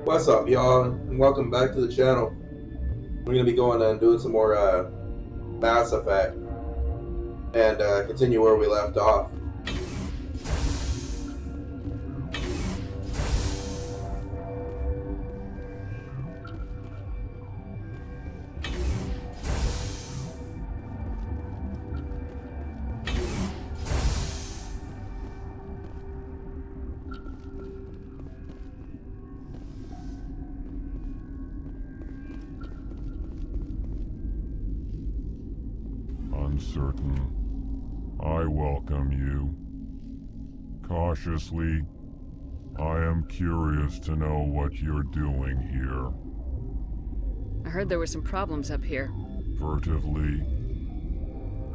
What's up, y'all? And welcome back to the channel. We're gonna be going and doing some more Mass Effect and continue where we left off. Uncertain. I welcome you. Cautiously, I am curious to know what you're doing here. I heard there were some problems up here. Furtively,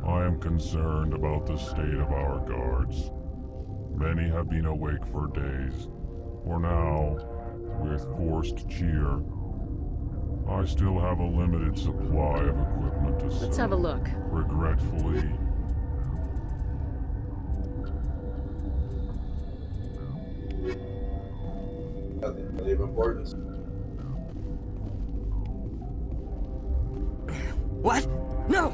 I am concerned about the state of our guards. Many have been awake for days. For now, with forced cheer, I still have a limited supply of equipment to serve. Let's have a look. Regretfully, Nothing really of importance. What? No!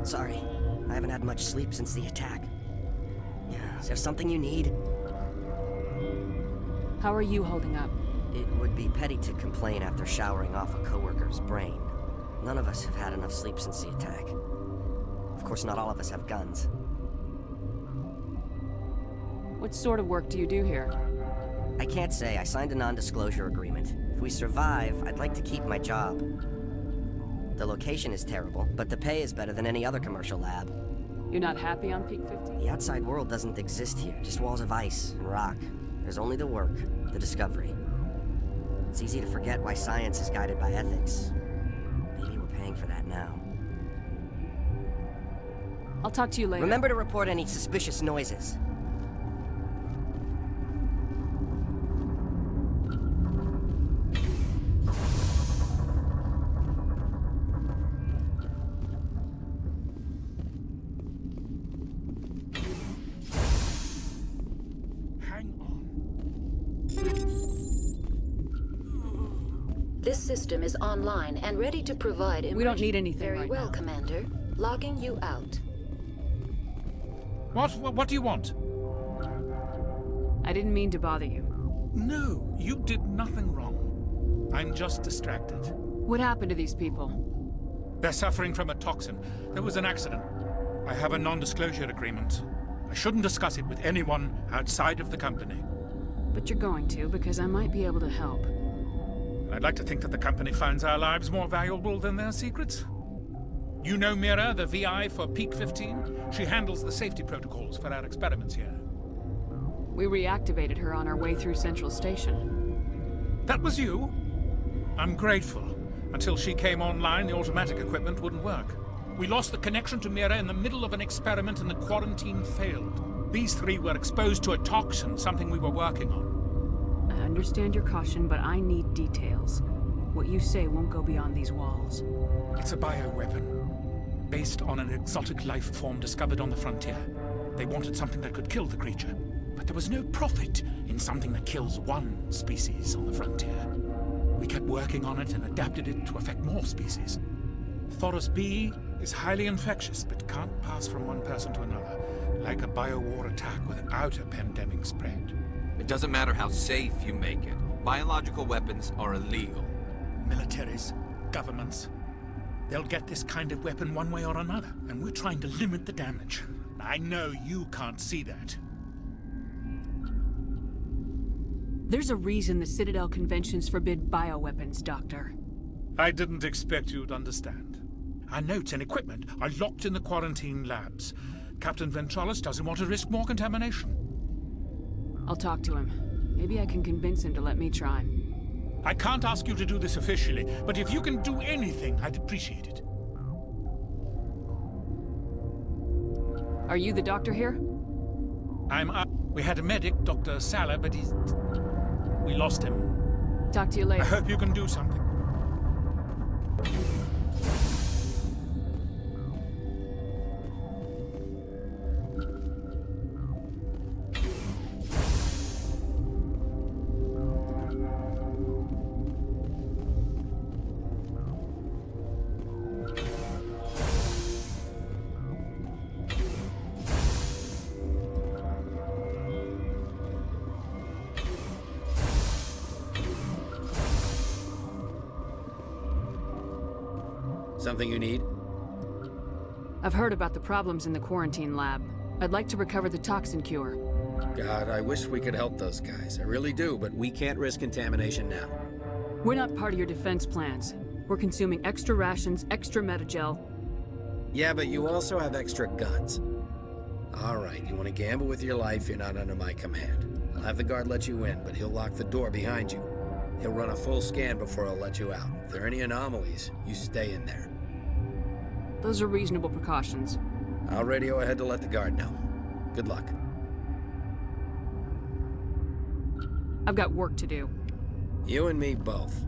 Sorry, I haven't had much sleep since the attack. Yeah, is there something you need? How are you holding up? It would be petty to complain after showering off a coworker's brain. None of us have had enough sleep since the attack. Of course, not all of us have guns. What sort of work do you do here? I can't say. I signed a non-disclosure agreement. If we survive, I'd like to keep my job. The location is terrible, but the pay is better than any other commercial lab. You're not happy on Peak 15? The outside world doesn't exist here, just walls of ice and rock. There's only the work, the discovery. It's easy to forget why science is guided by ethics. Maybe we're paying for that now. I'll talk to you later. Remember to report any suspicious noises. This system is online and ready to provide. We don't need anything Very right well, now. Commander. Logging you out. What do you want? I didn't mean to bother you. No, you did nothing wrong. I'm just distracted. What happened to these people? They're suffering from a toxin. There was an accident. I have a non-disclosure agreement. I shouldn't discuss it with anyone outside of the company. But you're going to, because I might be able to help. I'd like to think that the company finds our lives more valuable than their secrets. You know Mira, the VI for Peak 15? She handles the safety protocols for our experiments here. We reactivated her on our way through Central Station. That was you? I'm grateful. Until she came online, the automatic equipment wouldn't work. We lost the connection to Mira in the middle of an experiment and the quarantine failed. These three were exposed to a toxin, something we were working on. I understand your caution, but I need details. What you say won't go beyond these walls. It's a bioweapon, based on an exotic life form discovered on the frontier. They wanted something that could kill the creature, but there was no profit in something that kills one species on the frontier. We kept working on it and adapted it to affect more species. Thoros B is highly infectious, but can't pass from one person to another, like a biowar attack without a pandemic spread. It doesn't matter how safe you make it. Biological weapons are illegal. Militaries, governments, they'll get this kind of weapon one way or another, and we're trying to limit the damage. I know you can't see that. There's a reason the Citadel conventions forbid bioweapons, Doctor. I didn't expect you'd understand. Our notes and equipment are locked in the quarantine labs. Captain Ventralis doesn't want to risk more contamination. I'll talk to him. Maybe I can convince him to let me try. I can't ask you to do this officially, but if you can do anything, I'd appreciate it. Are you the doctor here? We had a medic, Dr. Sala, but we lost him. Talk to you I later. hope you can do something. Something you need? I've heard about the problems in the quarantine lab. I'd like to recover the toxin cure. God, I wish we could help those guys. I really do, but we can't risk contamination now. We're not part of your defense plans. We're consuming extra rations, extra Metagel. Yeah, but you also have extra guns. All right, you want to gamble with your life, you're not under my command. I'll have the guard let you in, but he'll lock the door behind you. He'll run a full scan before he'll let you out. If there are any anomalies, you stay in there. Those are reasonable precautions. I'll radio ahead to let the guard know. Good luck. I've got work to do. You and me both.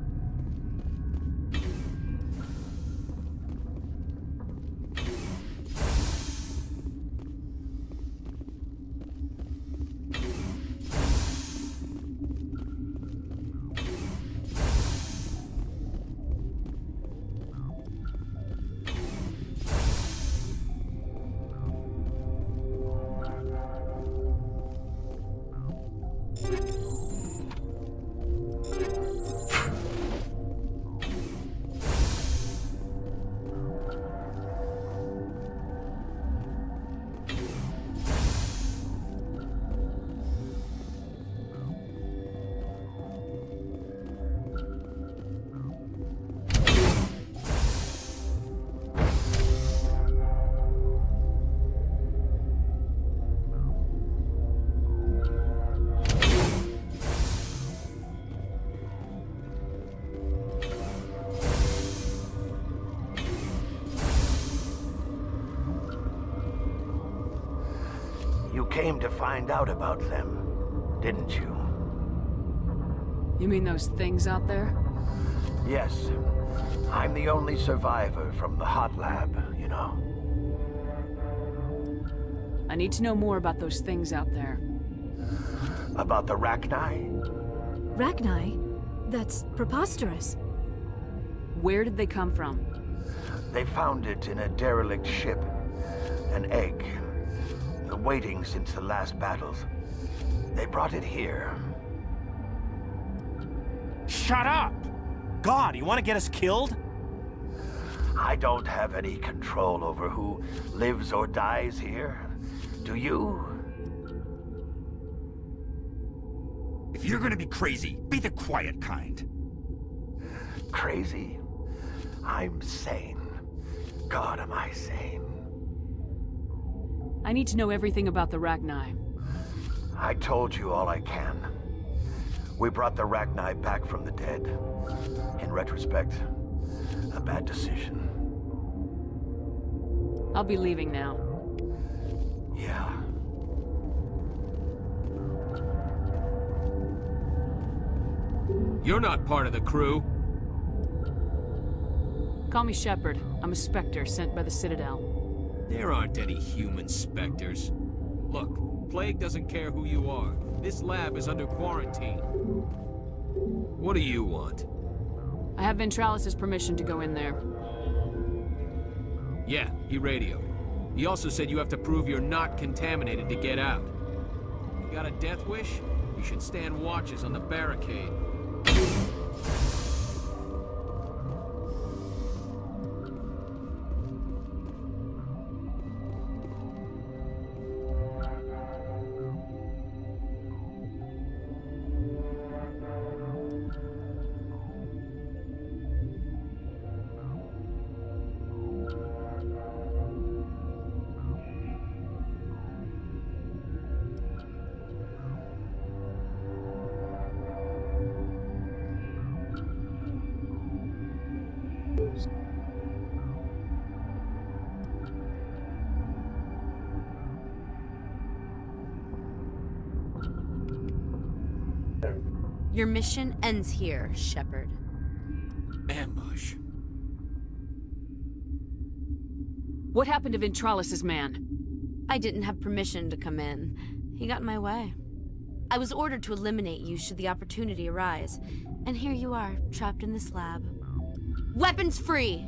You came to find out about them, didn't you? You mean those things out there? Yes. I'm the only survivor from the hot lab, you know. I need to know more about those things out there. About the Rachni? Rachni? That's preposterous. Where did they come from? They found it in a derelict ship. An egg. Waiting since the last battles. They brought it here. Shut up! God, you want to get us killed? I don't have any control over who lives or dies here. Do you? If you're gonna be crazy, be the quiet kind. Crazy? I'm sane. God, am I sane? I need to know everything about the Rachni. I told you all I can. We brought the Rachni back from the dead. In retrospect, a bad decision. I'll be leaving now. Yeah. You're not part of the crew. Call me Shepard. I'm a Spectre sent by the Citadel. There aren't any human specters. Look, Plague doesn't care who you are. This lab is under quarantine. What do you want? I have Ventralis' permission to go in there. Yeah, he radioed. He also said you have to prove you're not contaminated to get out. You got a death wish? You should stand watches on the barricade. Your mission ends here, Shepard. Ambush. What happened to Ventralis' man? I didn't have permission to come in. He got in my way. I was ordered to eliminate you should the opportunity arise. And here you are, trapped in this lab. Weapons free!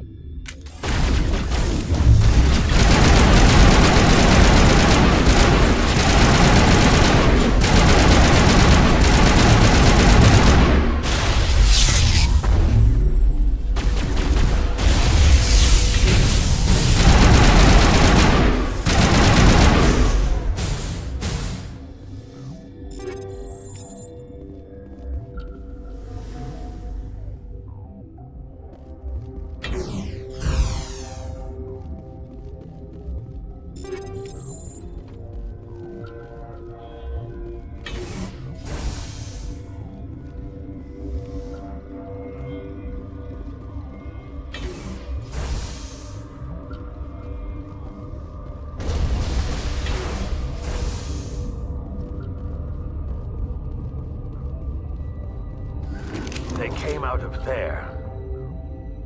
They came out of there.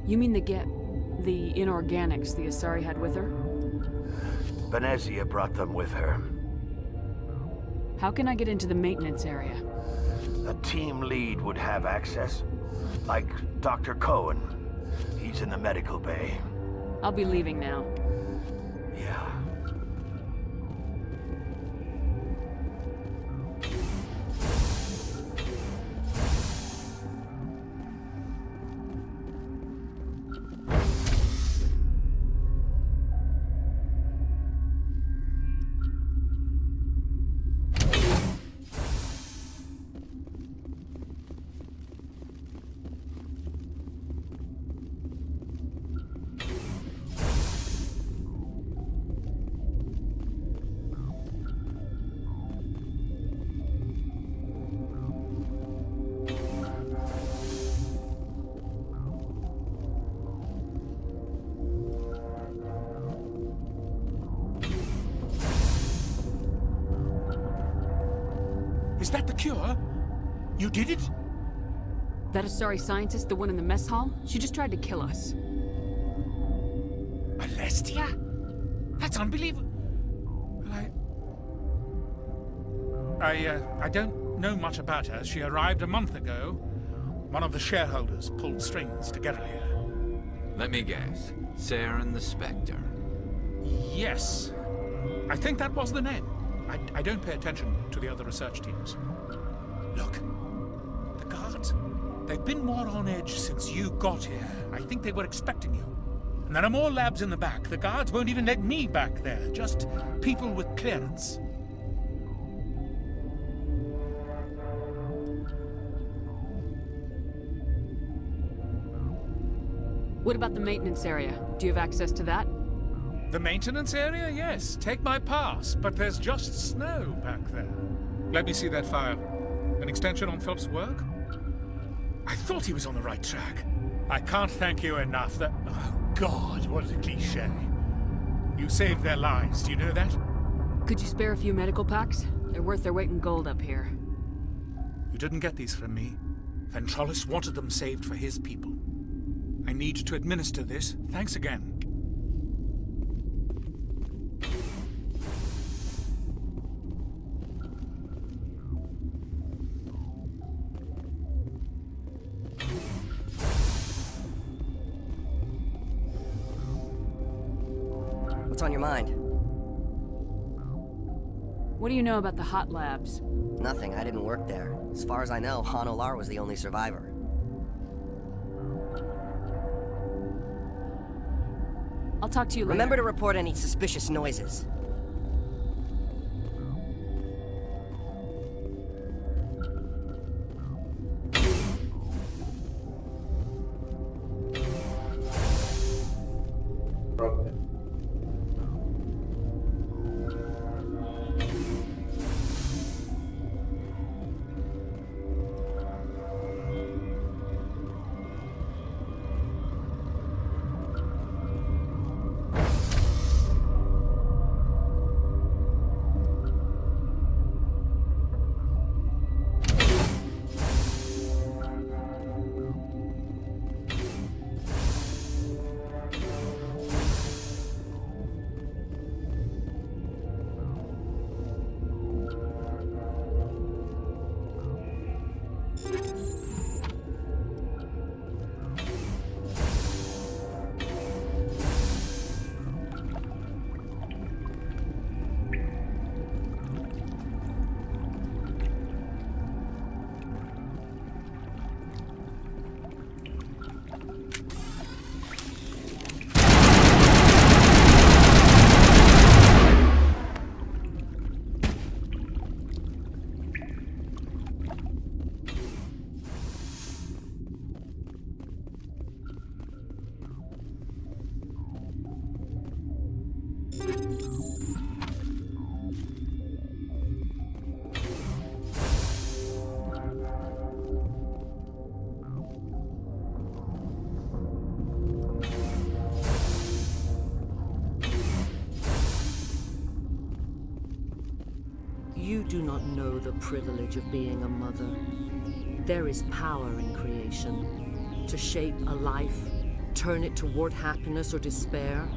You mean the inorganics the Asari had with her? Benezia brought them with her. How can I get into the maintenance area? A team lead would have access. Like Dr. Cohen. He's in the medical bay. I'll be leaving now. Yeah. Is that the cure? You did it? That Asari scientist, the one in the mess hall? She just tried to kill us. Alestia? That's unbelievable. I don't know much about her. She arrived a month ago. One of the shareholders pulled strings to get her here. Let me guess. Saren the Spectre. Yes. I think that was the name. I don't pay attention to the other research teams. Look. The guards. They've been more on edge since you got here. I think they were expecting you. And there are more labs in the back. The guards won't even let me back there. Just people with clearance. What about the maintenance area? Do you have access to that? The maintenance area? Yes. Take my pass. But there's just snow back there. Let me see that file. An extension on Philip's work? I thought he was on the right track. I can't thank you enough that... Oh, God, what a cliché. You saved their lives, do you know that? Could you spare a few medical packs? They're worth their weight in gold up here. You didn't get these from me. Ventralis wanted them saved for his people. I need to administer this. Thanks again. What's on your mind? What do you know about the hot labs? Nothing. I didn't work there. As far as I know, Han Olar was the only survivor. I'll talk to you later. Remember to report any suspicious noises. Okay. You do not know the privilege of being a mother. There is power in creation. To shape a life, turn it toward happiness or despair.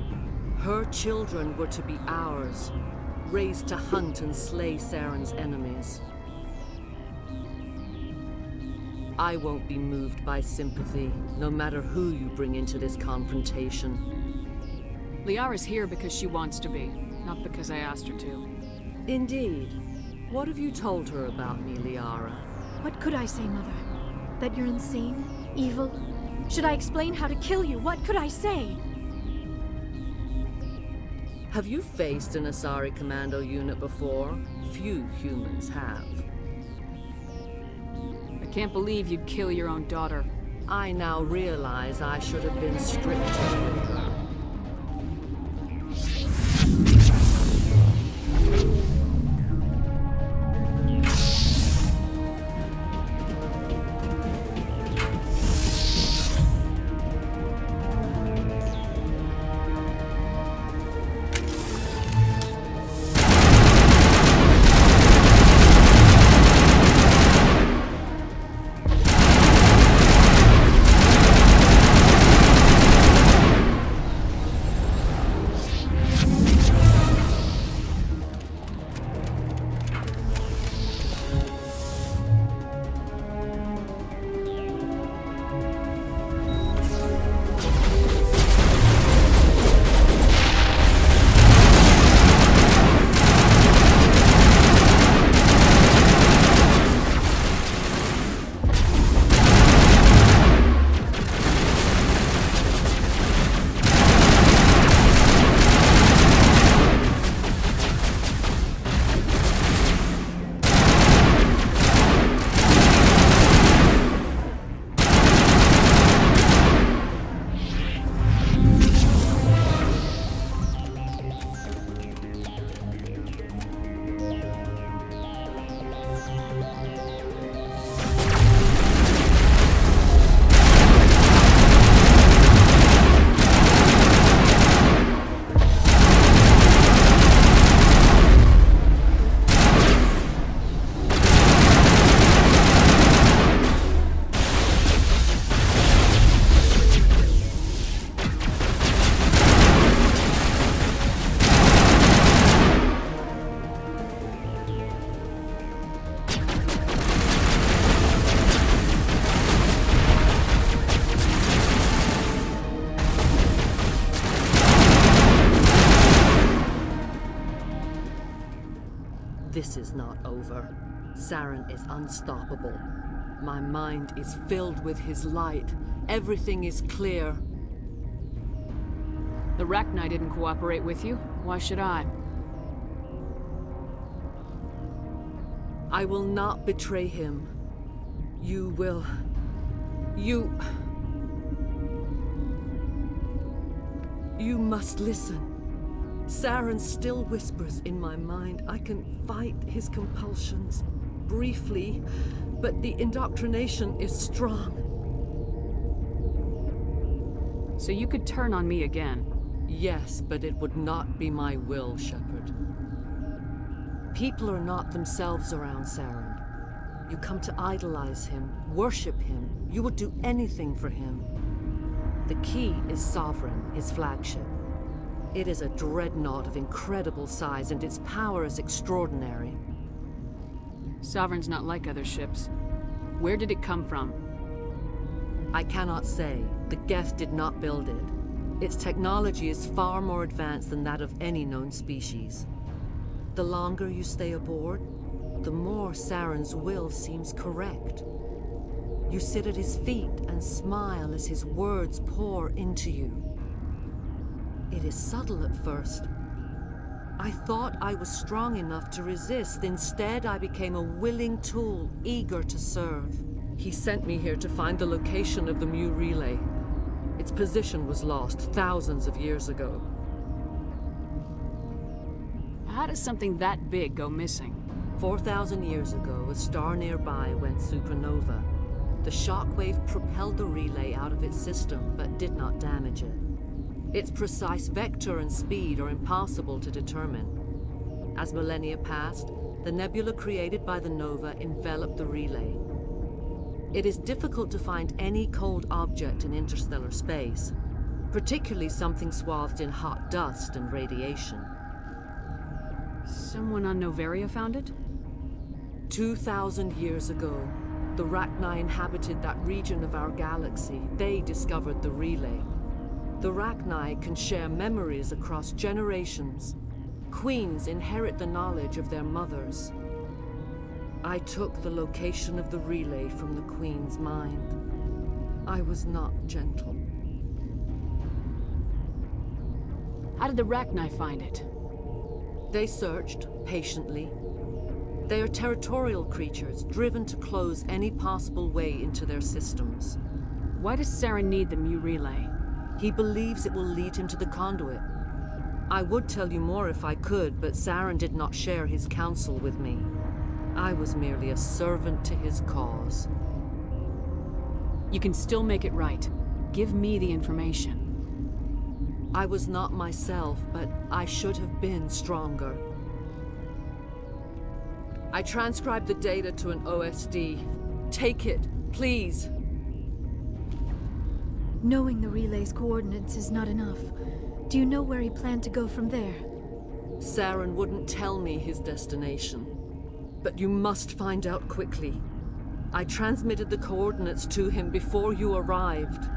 Her children were to be ours, raised to hunt and slay Saren's enemies. I won't be moved by sympathy, no matter who you bring into this confrontation. Liara's here because she wants to be, not because I asked her to. Indeed. What have you told her about me, Liara? What could I say, Mother? That you're insane? Evil? Should I explain how to kill you? What could I say? Have you faced an Asari Commando unit before? Few humans have. I can't believe you'd kill your own daughter. I now realize I should have been stricter with her. This is not over. Saren is unstoppable. My mind is filled with his light. Everything is clear. The Rachni didn't cooperate with you. Why should I? I will not betray him. You will... You must listen. Saren still whispers in my mind. I can fight his compulsions, briefly, but the indoctrination is strong. So you could turn on me again? Yes, but it would not be my will, Shepard. People are not themselves around Saren. You come to idolize him, worship him. You would do anything for him. The key is Sovereign, his flagship. It is a dreadnought of incredible size, and its power is extraordinary. Sovereign's not like other ships. Where did it come from? I cannot say. The Geth did not build it. Its technology is far more advanced than that of any known species. The longer you stay aboard, the more Saren's will seems correct. You sit at his feet and smile as his words pour into you. It is subtle at first. I thought I was strong enough to resist. Instead, I became a willing tool, eager to serve. He sent me here to find the location of the Mu relay. Its position was lost thousands of years ago. How does something that big go missing? 4,000 years ago, a star nearby went supernova. The shockwave propelled the relay out of its system, but did not damage it. Its precise vector and speed are impossible to determine. As millennia passed, the nebula created by the nova enveloped the relay. It is difficult to find any cold object in interstellar space, particularly something swathed in hot dust and radiation. Someone on Noveria found it? 2,000 years ago, the Rachni inhabited that region of our galaxy. They discovered the relay. The Rachni can share memories across generations. Queens inherit the knowledge of their mothers. I took the location of the relay from the Queen's mind. I was not gentle. How did the Rachni find it? They searched, patiently. They are territorial creatures, driven to close any possible way into their systems. Why does Saren need the Mu relay? He believes it will lead him to the conduit. I would tell you more if I could, but Saren did not share his counsel with me. I was merely a servant to his cause. You can still make it right. Give me the information. I was not myself, but I should have been stronger. I transcribed the data to an OSD. Take it, please. Knowing the relay's coordinates is not enough. Do you know where he planned to go from there? Saren wouldn't tell me his destination. But you must find out quickly. I transmitted the coordinates to him before you arrived.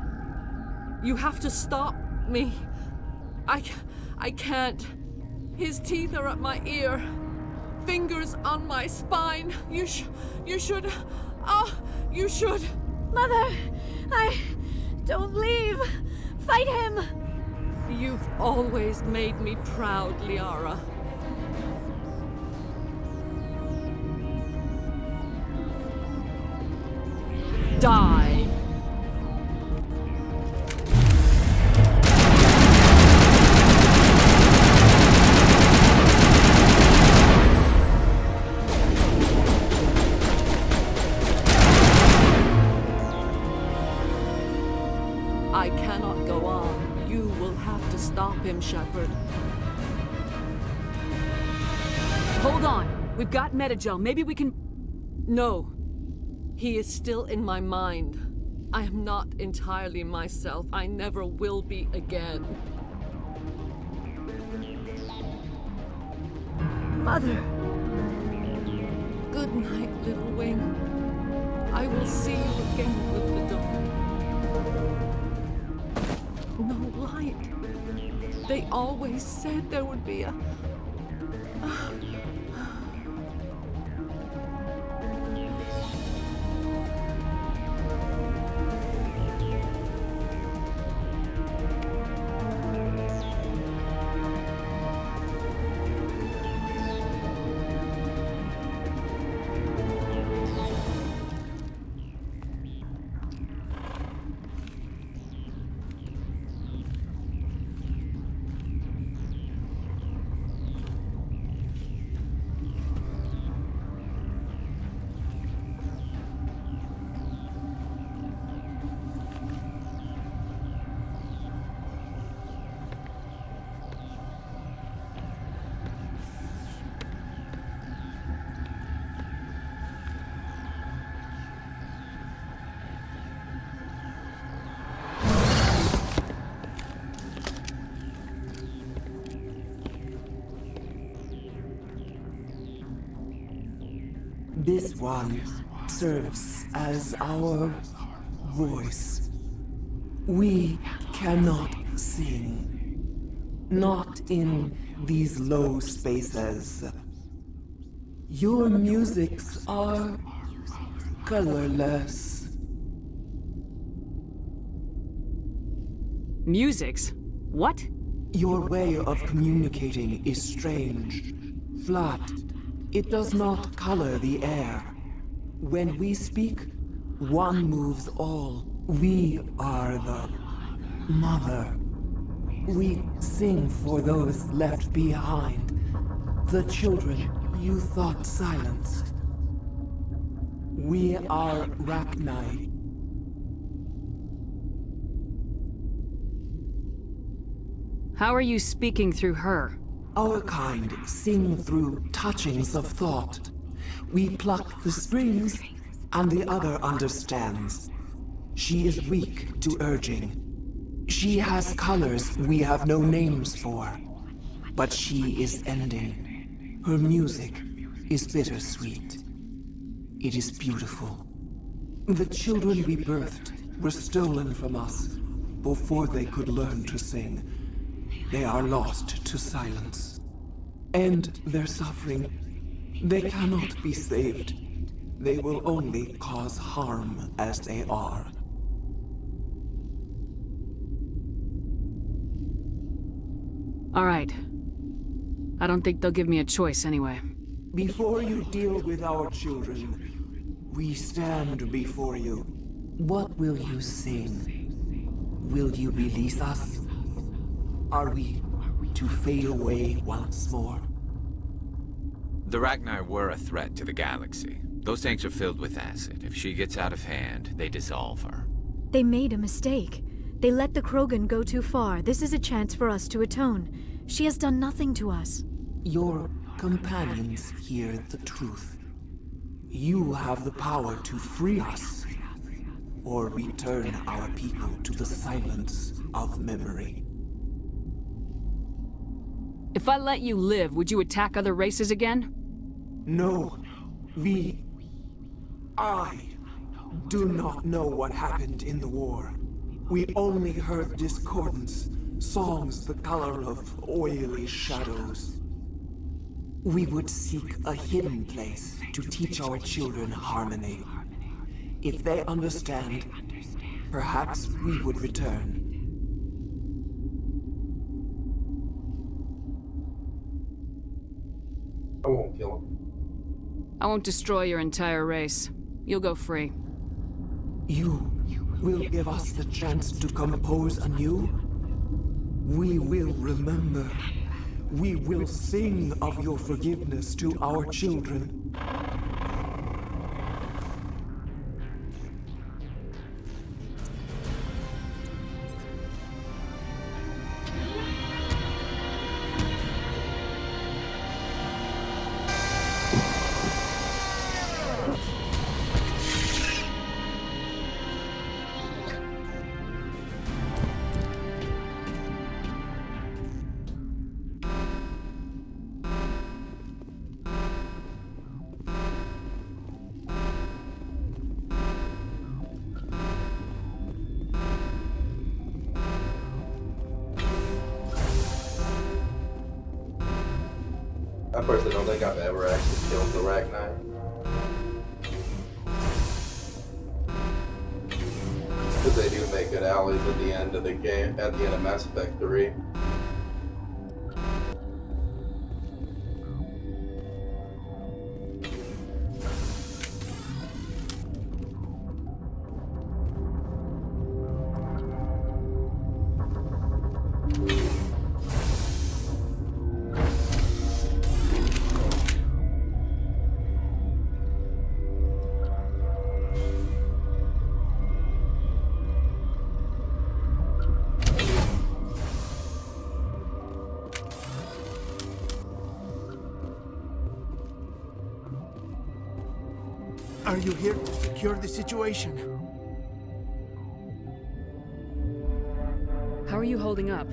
You have to stop me. I can't. His teeth are at my ear. Fingers on my spine. You should. You should. Mother! Don't leave! Fight him! You've always made me proud, Liara. Die! I cannot go on. You will have to stop him, Shepard. Hold on! We've got Metagel. Maybe we can... No. He is still in my mind. I am not entirely myself. I never will be again. Mother! Good night, little wing. I will see you again with the dawn. No light. They always said there would be a... This one serves as our voice. We cannot sing. Not in these low spaces. Your musics are colorless. Musics? What? Your way of communicating is strange. Flat. It does not color the air. When we speak, one moves all. We are the mother. We sing for those left behind. The children you thought silenced. We are Rachni. How are you speaking through her? Our kind sing through touchings of thought. We pluck the strings and the other understands. She is weak to urging. She has colors we have no names for, but she is ending. Her music is bittersweet. It is beautiful. The children we birthed were stolen from us before they could learn to sing. They are lost to silence. And their suffering, they cannot be saved. They will only cause harm as they are. All right. I don't think they'll give me a choice anyway. Before you deal with our children, we stand before you. What will you sing? Will you release us? Are we to fade away once more? The Rachni were a threat to the galaxy. Those tanks are filled with acid. If she gets out of hand, they dissolve her. They made a mistake. They let the Krogan go too far. This is a chance for us to atone. She has done nothing to us. Your companions hear the truth. You have the power to free us, or return our people to the silence of memory. If I let you live, would you attack other races again? No. I do not know what happened in the war. We only heard discordance, songs the color of oily shadows. We would seek a hidden place to teach our children harmony. If they understand, perhaps we would return. I won't kill him. I won't destroy your entire race. You'll go free. You will give us the chance to compose anew? We will remember. We will sing of your forgiveness to our children. I personally don't think I've ever actually killed the Rachni. Because they do make good allies at the end of the game, at the end of Mass Effect 3. Are you here to secure the situation? How are you holding up?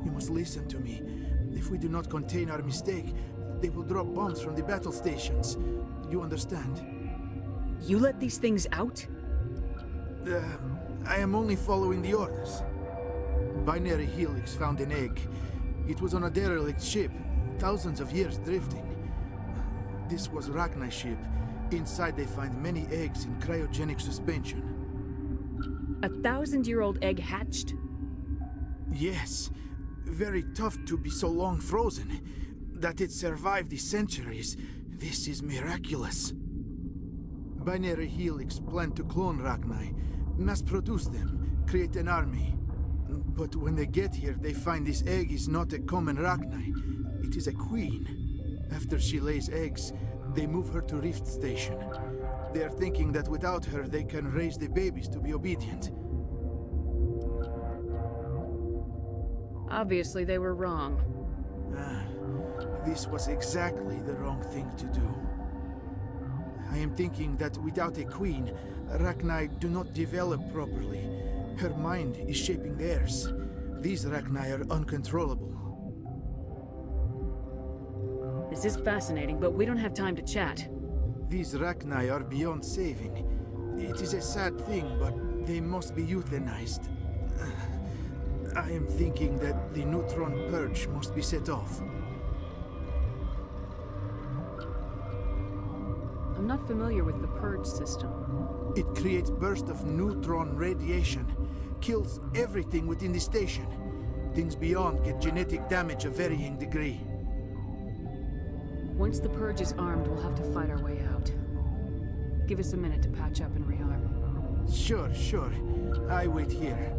You must listen to me. If we do not contain our mistake, they will drop bombs from the battle stations. You understand? You let these things out? I am only following the orders. Binary Helix found an egg. It was on a derelict ship, thousands of years drifting. This was Rachni's ship. Inside they find many eggs in cryogenic suspension. A 1,000-year-old egg hatched? Yes. Very tough to be so long frozen. That it survived the centuries. This is miraculous. Binary Helix planned to clone Rachni, mass-produce them, create an army. But when they get here, they find this egg is not a common Rachni. It is a queen. After she lays eggs, they move her to Rift Station. They are thinking that without her, they can raise the babies to be obedient. Obviously, they were wrong. This was exactly the wrong thing to do. I am thinking that without a queen, Rachni do not develop properly. Her mind is shaping theirs. These Rachni are uncontrollable. This is fascinating, but we don't have time to chat. These Rachni are beyond saving. It is a sad thing, but they must be euthanized. I am thinking that the neutron purge must be set off. I'm not familiar with the purge system. It creates bursts of neutron radiation, kills everything within the station. Things beyond get genetic damage of varying degree. Once the purge is armed, we'll have to fight our way out. Give us a minute to patch up and rearm. Sure, sure. I wait here.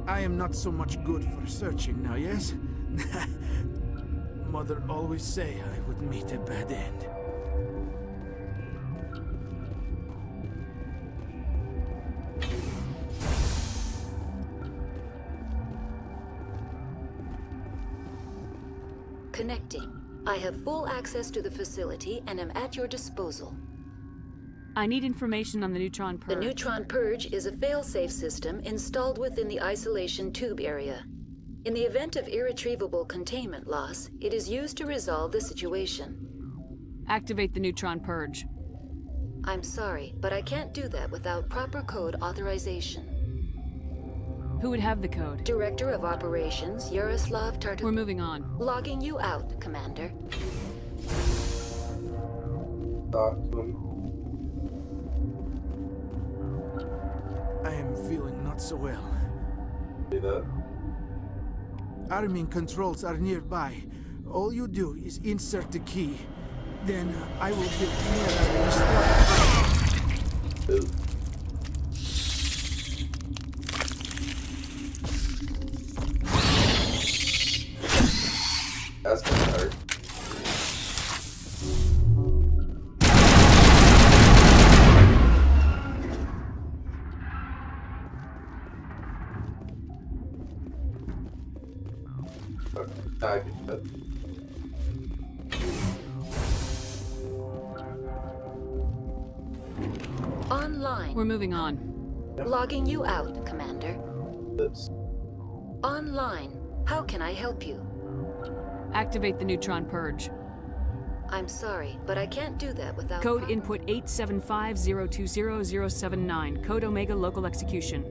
I am not so much good for searching now, yes? Mother always say I would meet a bad end. Connecting. I have full access to the facility and am at your disposal. I need information on the neutron purge. The neutron purge is a fail-safe system installed within the isolation tube area. In the event of irretrievable containment loss, it is used to resolve the situation. Activate the neutron purge. I'm sorry, but I can't do that without proper code authorization. Who would have the code? Director of Operations, Yaroslav Tartak. We're moving on. Logging you out, Commander. Talk to him. I am feeling not so well. See that? Arming controls are nearby. All you do is insert the key. Then I will give Mira a start. That's gonna hurt. Okay, I can do that. Online. We're moving on. Logging you out, Commander. Oops. Online. How can I help you? Activate the neutron purge. I'm sorry, but I can't do that without... Code input 875020079. Code Omega local execution.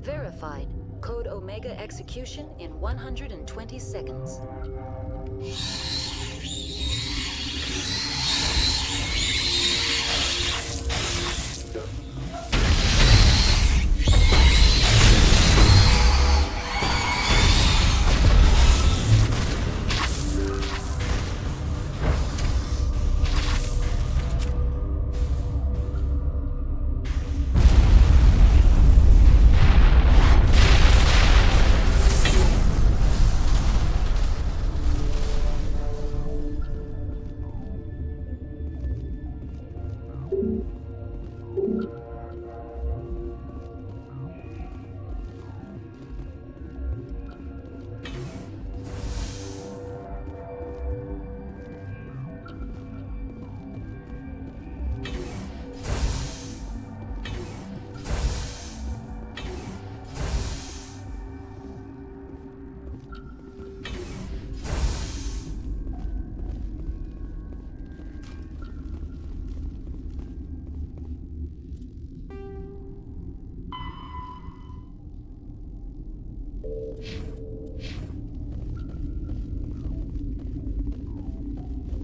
Verified. Code Omega execution in 120 seconds.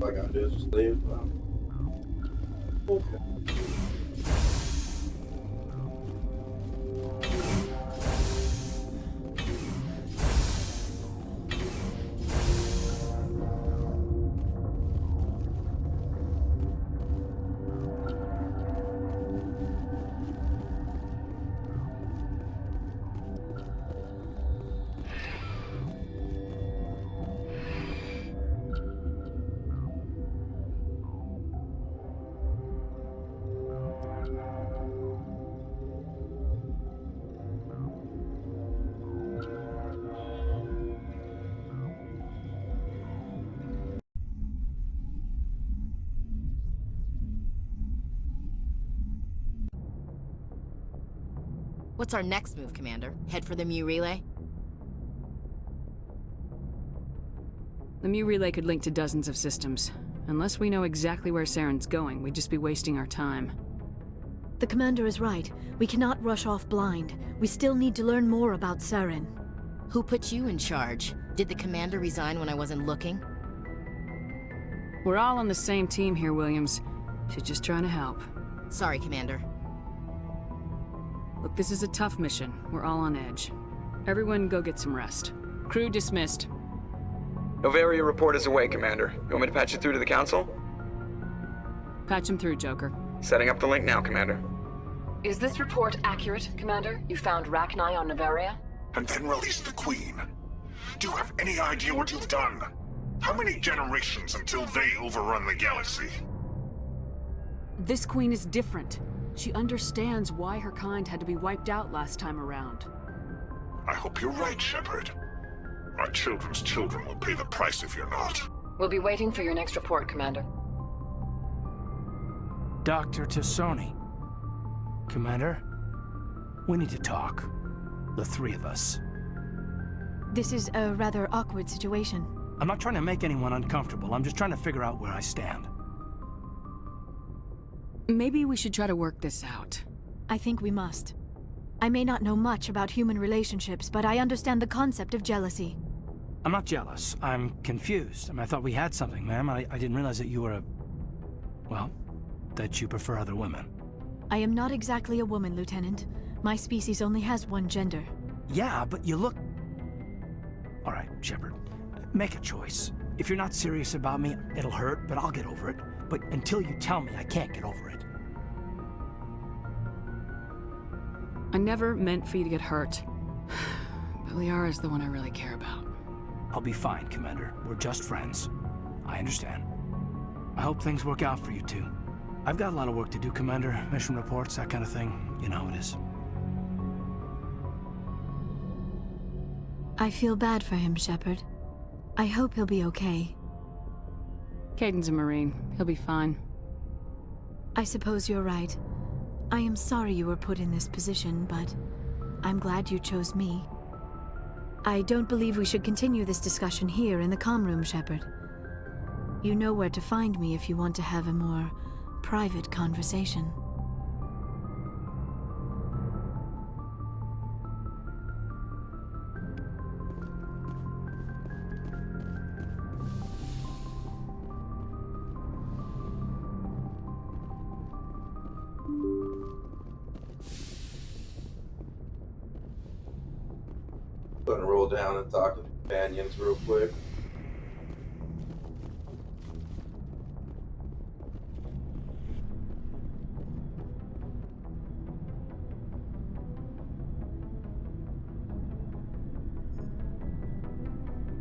All I gotta do is just leave. Okay. What's our next move, Commander? Head for the Mu Relay? The Mu Relay could link to dozens of systems. Unless we know exactly where Saren's going, we'd just be wasting our time. The Commander is right. We cannot rush off blind. We still need to learn more about Saren. Who put you in charge? Did the Commander resign when I wasn't looking? We're all on the same team here, Williams. She's just trying to help. Sorry, Commander. Look, this is a tough mission. We're all on edge. Everyone go get some rest. Crew dismissed. Novaria report is away, Commander. You want me to patch you through to the Council? Patch him through, Joker. Setting up the link now, Commander. Is this report accurate, Commander? You found Rachni on Novaria? And then released the Queen. Do you have any idea what you've done? How many generations until they overrun the galaxy? This Queen is different. She understands why her kind had to be wiped out last time around. I hope you're right, Shepard. Our children's children will pay the price if you're not. We'll be waiting for your next report, Commander. Dr. Tassoni. Commander, we need to talk. The three of us. This is a rather awkward situation. I'm not trying to make anyone uncomfortable. I'm just trying to figure out where I stand. Maybe we should try to work this out. I think we must. I may not know much about human relationships, but I understand the concept of jealousy. I'm not jealous. I'm confused. I thought we had something, ma'am. I didn't realize that you were a... well, that you prefer other women. I am not exactly a woman, Lieutenant. My species only has one gender. Yeah, but you look... All right, Shepard. Make a choice. If you're not serious about me, it'll hurt, but I'll get over it. But until you tell me, I can't get over it. I never meant for you to get hurt. But Liara's the one I really care about. I'll be fine, Commander. We're just friends. I understand. I hope things work out for you two. I've got a lot of work to do, Commander. Mission reports, that kind of thing. You know how it is. I feel bad for him, Shepard. I hope he'll be okay. Kaidan's a Marine. He'll be fine. I suppose you're right. I am sorry you were put in this position, but I'm glad you chose me. I don't believe we should continue this discussion here in the comm room, Shepard. You know where to find me if you want to have a more private conversation. Gonna roll down and talk to the companions real quick.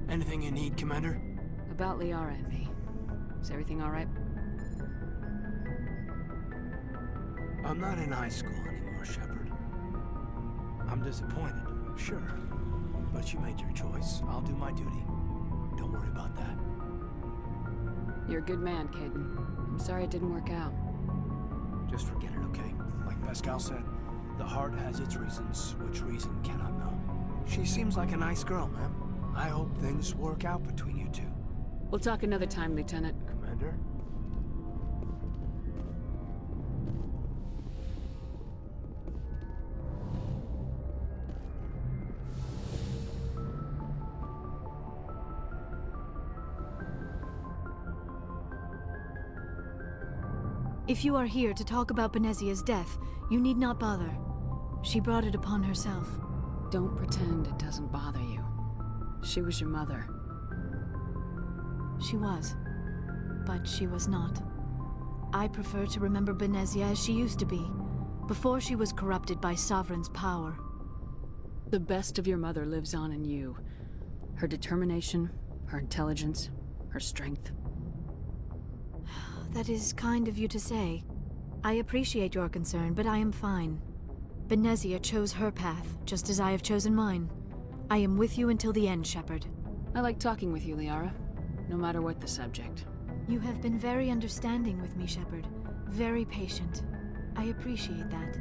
Anything you need, Commander? About Liara and me. Is everything all right? I'm not in high school anymore, Shepard. I'm disappointed, sure. But you made your choice. I'll do my duty. Don't worry about that. You're a good man, Kaidan. I'm sorry it didn't work out. Just forget it, okay? Like Pascal said, the heart has its reasons, which reason cannot know. She seems like a nice girl, ma'am. I hope things work out between you two. We'll talk another time, Lieutenant. Commander? If you are here to talk about Benezia's death, you need not bother. She brought it upon herself. Don't pretend it doesn't bother you. She was your mother. She was. But she was not. I prefer to remember Benezia as she used to be, before she was corrupted by Sovereign's power. The best of your mother lives on in you. Her determination, her intelligence, her strength. That is kind of you to say. I appreciate your concern, but I am fine. Benezia chose her path, just as I have chosen mine. I am with you until the end, Shepard. I like talking with you, Liara. No matter what the subject. You have been very understanding with me, Shepard. Very patient. I appreciate that.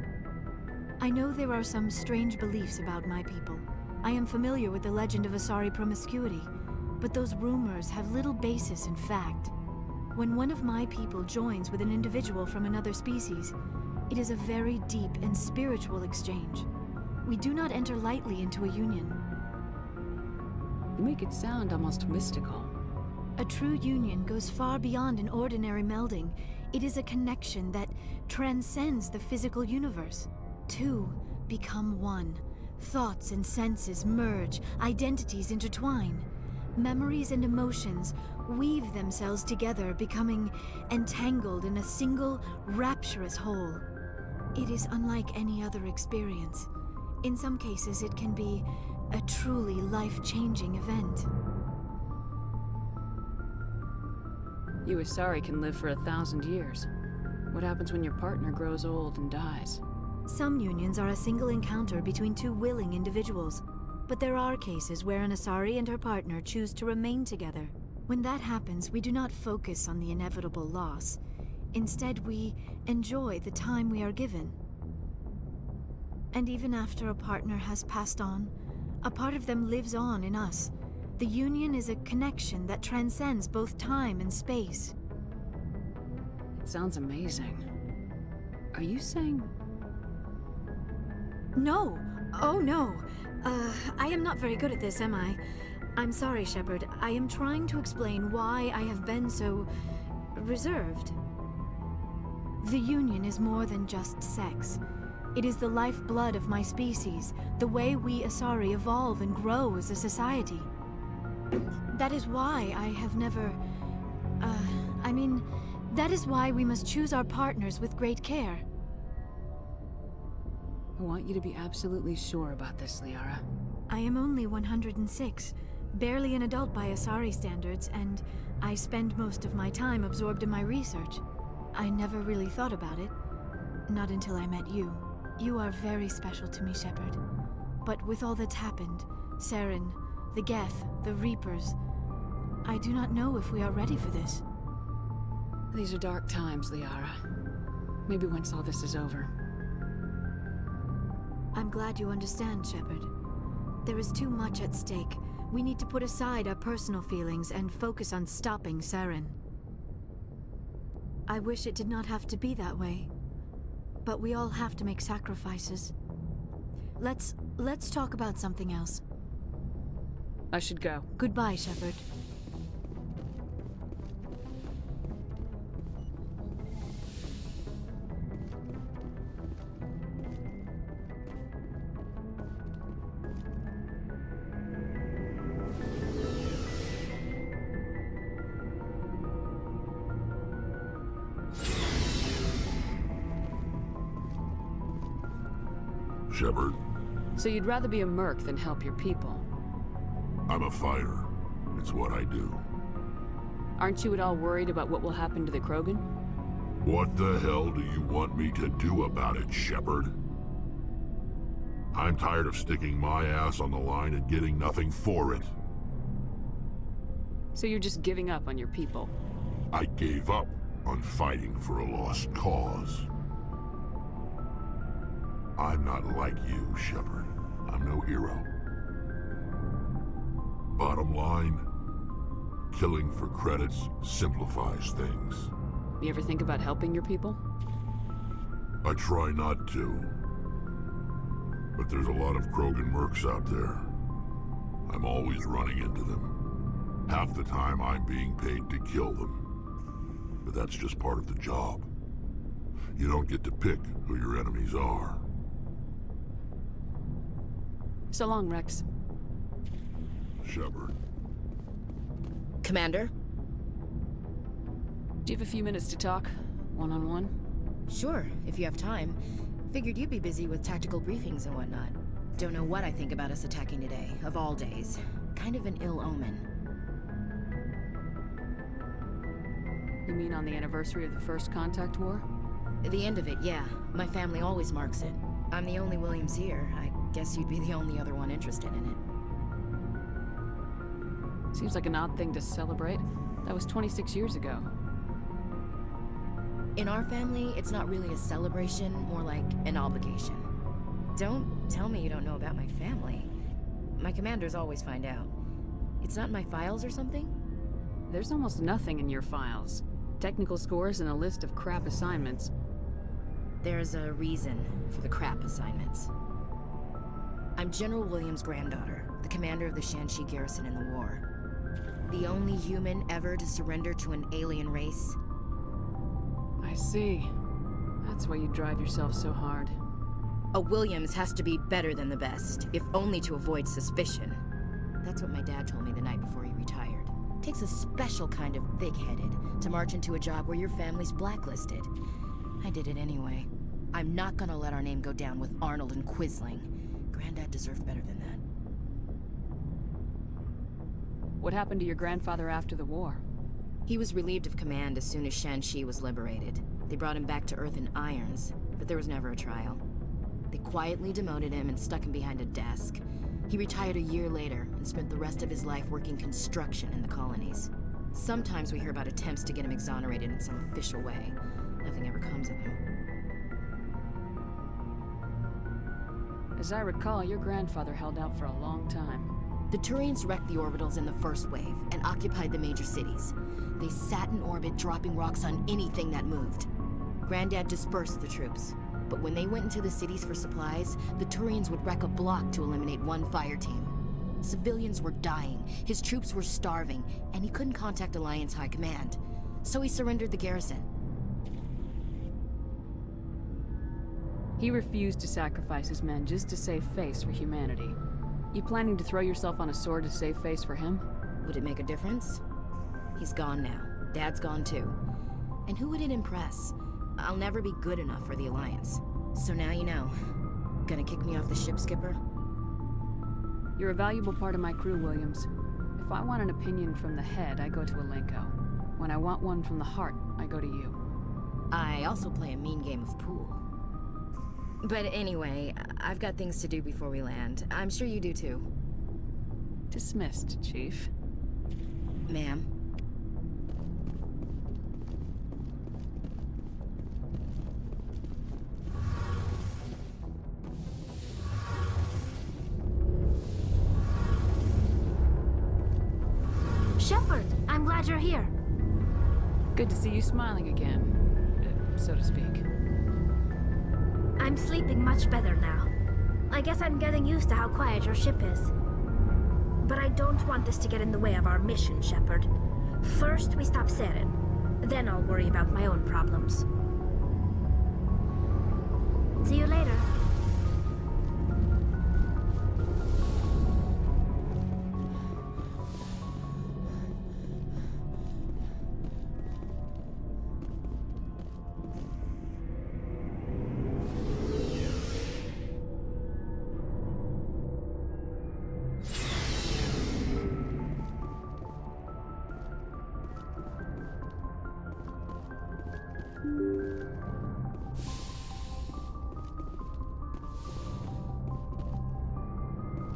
I know there are some strange beliefs about my people. I am familiar with the legend of Asari promiscuity, but those rumors have little basis in fact. When one of my people joins with an individual from another species, it is a very deep and spiritual exchange. We do not enter lightly into a union. You make it sound almost mystical. A true union goes far beyond an ordinary melding. It is a connection that transcends the physical universe. Two become one. Thoughts and senses merge, identities intertwine. Memories and emotions weave themselves together, becoming entangled in a single, rapturous whole. It is unlike any other experience. In some cases, it can be a truly life-changing event. You Asari can live for 1,000 years. What happens when your partner grows old and dies? Some unions are a single encounter between two willing individuals, but there are cases where an Asari and her partner choose to remain together. When that happens, we do not focus on the inevitable loss. Instead, we enjoy the time we are given. And even after a partner has passed on, a part of them lives on in us. The union is a connection that transcends both time and space. It sounds amazing. Are you saying... No! Oh no! I am not very good at this, am I? I'm sorry, Shepard. I am trying to explain why I have been so... reserved. The union is more than just sex. It is the lifeblood of my species, the way we Asari evolve and grow as a society. That is why I have never... that is why we must choose our partners with great care. I want you to be absolutely sure about this, Liara. I am only 106, barely an adult by Asari standards, and I spend most of my time absorbed in my research. I never really thought about it. Not until I met you. You are very special to me, Shepard. But with all that's happened, Saren, the Geth, the Reapers, I do not know if we are ready for this. These are dark times, Liara. Maybe once all this is over. I'm glad you understand, Shepard. There is too much at stake. We need to put aside our personal feelings and focus on stopping Saren. I wish it did not have to be that way. But we all have to make sacrifices. Let's talk about something else. I should go. Goodbye, Shepard. Shepard. So you'd rather be a merc than help your people? I'm a fighter. It's what I do. Aren't you at all worried about what will happen to the Krogan? What the hell do you want me to do about it, Shepard? I'm tired of sticking my ass on the line and getting nothing for it. So you're just giving up on your people? I gave up on fighting for a lost cause. I'm not like you, Shepard. I'm no hero. Bottom line, killing for credits simplifies things. You ever think about helping your people? I try not to. But there's a lot of Krogan mercs out there. I'm always running into them. Half the time I'm being paid to kill them. But that's just part of the job. You don't get to pick who your enemies are. So long, Rex. Shepard. Commander? Do you have a few minutes to talk? One-on-one? Sure, if you have time. Figured you'd be busy with tactical briefings and whatnot. Don't know what I think about us attacking today, of all days. Kind of an ill omen. You mean on the anniversary of the First Contact War? The end of it, yeah. My family always marks it. I'm the only Williams here. I guess you'd be the only other one interested in it. Seems like an odd thing to celebrate. That was 26 years ago. In our family, it's not really a celebration, more like an obligation. Don't tell me you don't know about my family. My commanders always find out. It's not in my files or something? There's almost nothing in your files. Technical scores and a list of crap assignments. There's a reason for the crap assignments. I'm General Williams' granddaughter, the commander of the Shanxi garrison in the war. The only human ever to surrender to an alien race. I see. That's why you drive yourself so hard. A Williams has to be better than the best, if only to avoid suspicion. That's what my dad told me the night before he retired. Takes a special kind of big-headed to march into a job where your family's blacklisted. I did it anyway. I'm not gonna let our name go down with Arnold and Quisling. Granddad deserved better than that. What happened to your grandfather after the war? He was relieved of command as soon as Shanxi was liberated. They brought him back to Earth in irons, but there was never a trial. They quietly demoted him and stuck him behind a desk. He retired a year later and spent the rest of his life working construction in the colonies. Sometimes we hear about attempts to get him exonerated in some official way. Nothing ever comes of him. As I recall, your grandfather held out for a long time. The Turians wrecked the orbitals in the first wave and occupied the major cities. They sat in orbit, dropping rocks on anything that moved. Granddad dispersed the troops, but when they went into the cities for supplies, the Turians would wreck a block to eliminate one fire team. Civilians were dying, his troops were starving, and he couldn't contact Alliance High Command. So he surrendered the garrison. He refused to sacrifice his men just to save face for humanity. You planning to throw yourself on a sword to save face for him? Would it make a difference? He's gone now. Dad's gone too. And who would it impress? I'll never be good enough for the Alliance. So now you know. Gonna kick me off the ship, Skipper? You're a valuable part of my crew, Williams. If I want an opinion from the head, I go to Alenko. When I want one from the heart, I go to you. I also play a mean game of pool. But anyway, I've got things to do before we land. I'm sure you do too. Dismissed, Chief. Ma'am. Shepard, I'm glad you're here. Good to see you smiling again, so to speak. I'm sleeping much better now. I guess I'm getting used to how quiet your ship is. But I don't want this to get in the way of our mission, Shepard. First, we stop Saren. Then I'll worry about my own problems. See you later.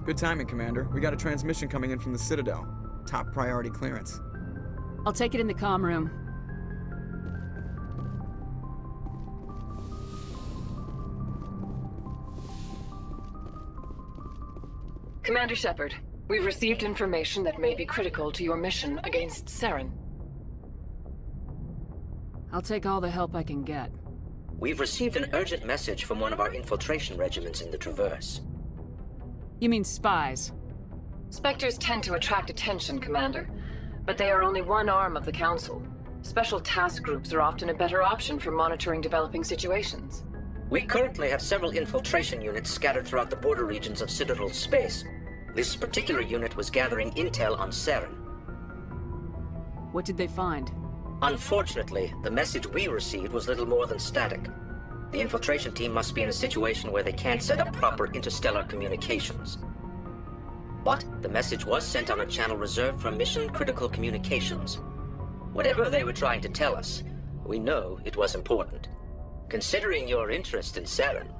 Good timing, Commander. We got a transmission coming in from the Citadel. Top priority clearance. I'll take it in the comm room. Commander Shepard, we've received information that may be critical to your mission against Saren. I'll take all the help I can get. We've received an urgent message from one of our infiltration regiments in the Traverse. You mean spies? Spectres tend to attract attention, Commander, but they are only one arm of the Council. Special task groups are often a better option for monitoring developing situations. We currently have several infiltration units scattered throughout the border regions of Citadel space. This particular unit was gathering intel on Saren. What did they find? Unfortunately, the message we received was little more than static. The infiltration team must be in a situation where they can't set up proper interstellar communications. But the message was sent on a channel reserved for mission-critical communications. Whatever they were trying to tell us, we know it was important. Considering your interest in Saren,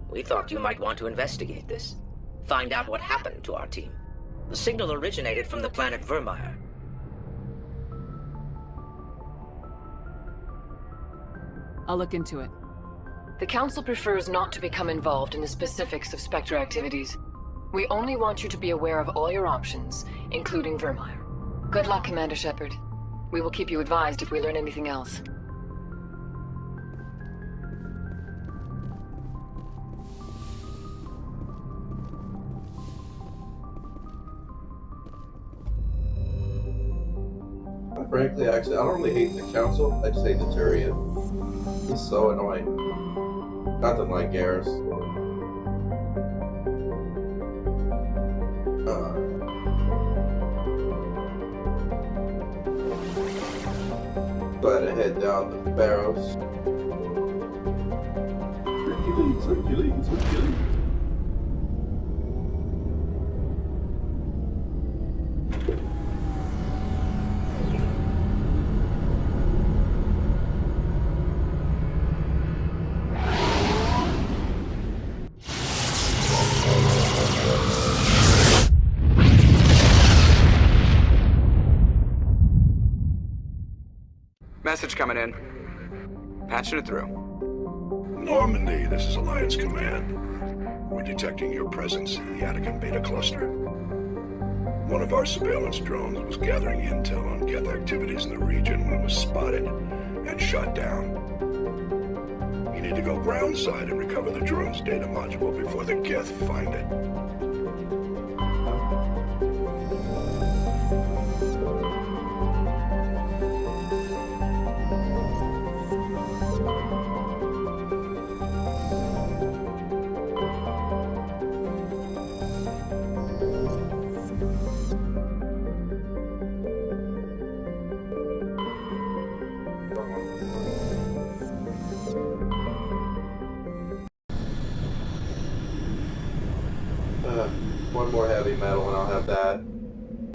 we thought you might want to investigate this. Find out what happened to our team. The signal originated from the planet Vermeer. I'll look into it. The Council prefers not to become involved in the specifics of Spectre activities. We only want you to be aware of all your options, including Vermeer. Good luck, Commander Shepard. We will keep you advised if we learn anything else. Frankly, actually, I don't really hate the Council. I just hate the Turian. He's so annoying. Nothing like Garrus. Go ahead and head down the Barrows. Hercules. Message coming in. Patching it through. Normandy, this is Alliance Command. We're detecting your presence in the Attican Beta Cluster. One of our surveillance drones was gathering intel on Geth activities in the region when it was spotted and shot down. You need to go groundside and recover the drone's data module before the Geth find it. One more heavy metal and I'll have that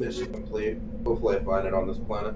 mission complete. Hopefully I find it on this planet.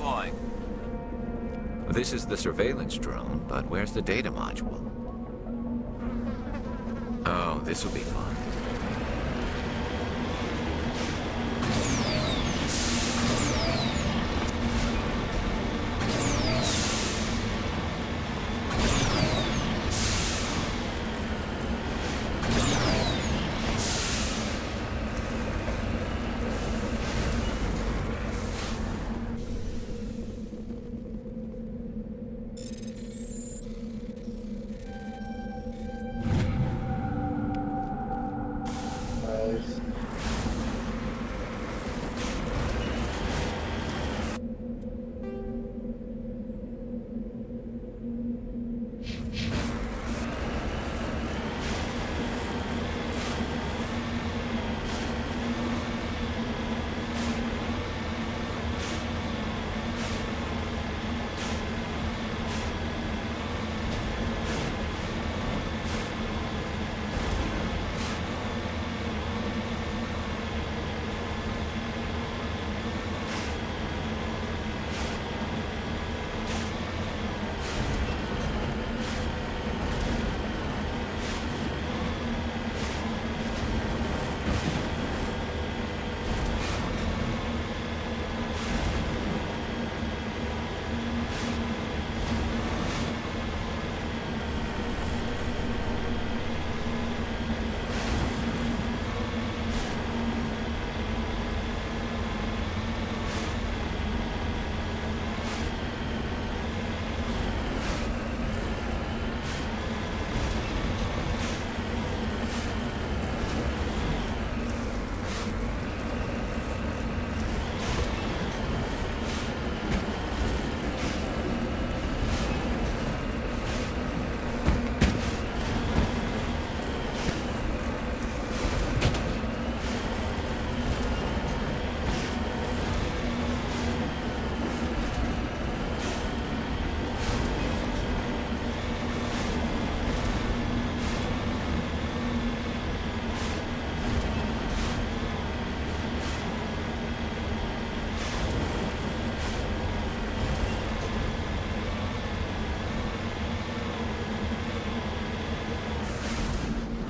deploying. This is the surveillance drone, but where's the data module? Oh, this will be fun.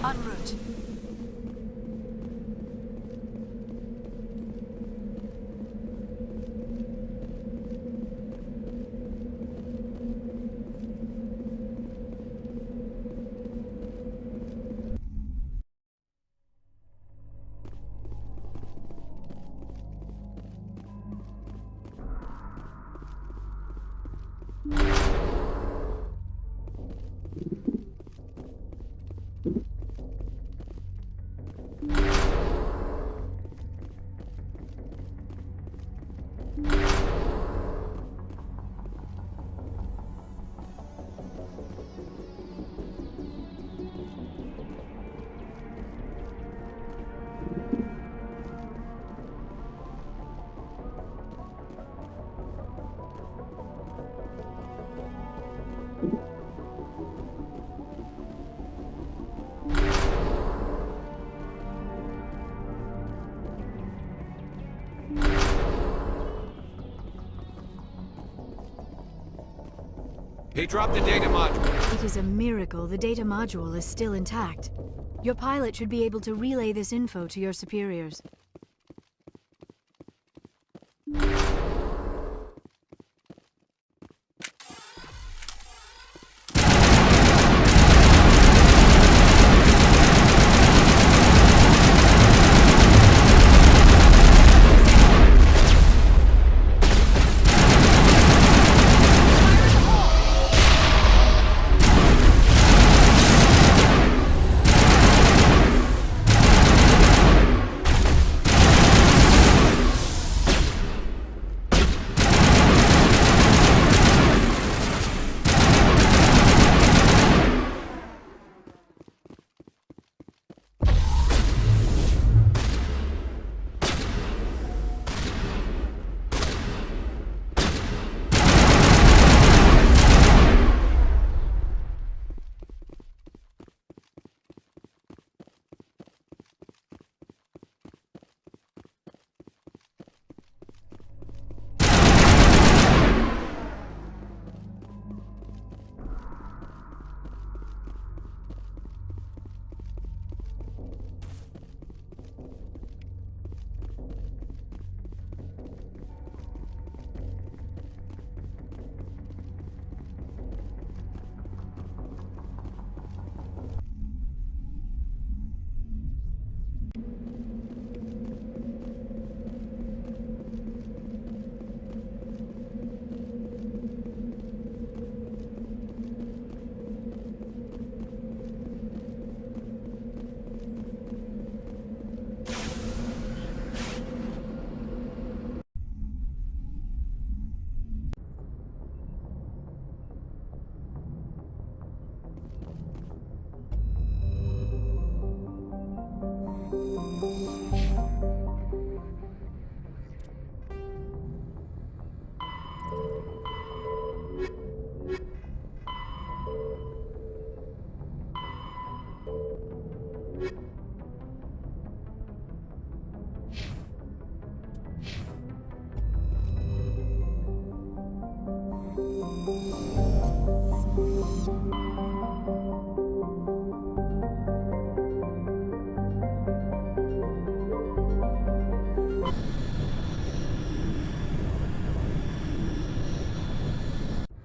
En route. He dropped the data module. It is a miracle the data module is still intact. Your pilot should be able to relay this info to your superiors.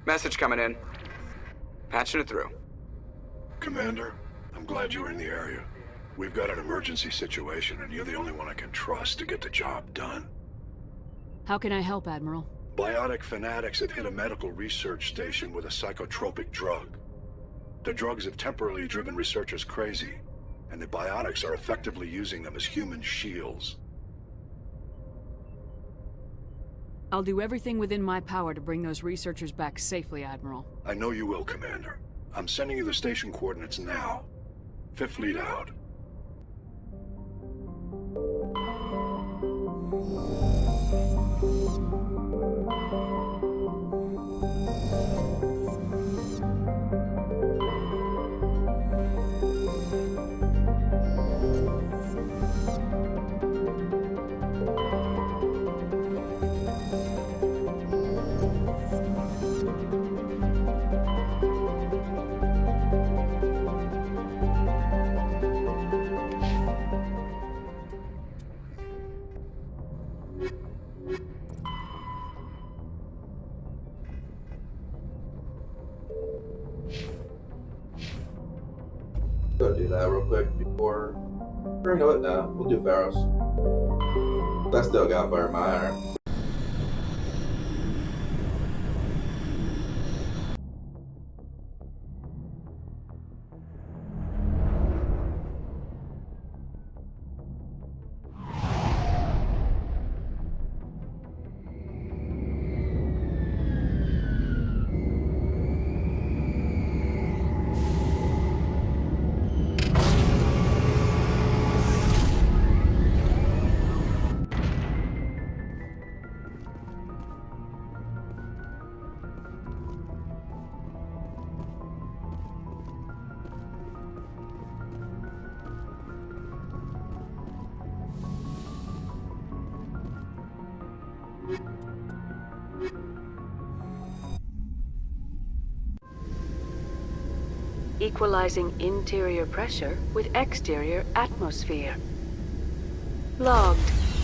Message coming in. Patching it through. Commander, I'm glad you were in the area. We've got an emergency situation, and you're the only one I can trust to get the job done. How can I help, Admiral? Biotic fanatics have hit a medical research station with a psychotropic drug. The drugs have temporarily driven researchers crazy, and the biotics are effectively using them as human shields. I'll do everything within my power to bring those researchers back safely, Admiral. I know you will, Commander. I'm sending you the station coordinates now. Fifth Fleet out. Go do that real quick before. Or you know what? No, we'll do Pharaohs. I still got Burn My Iron. Equalizing interior pressure with exterior atmosphere. Logged.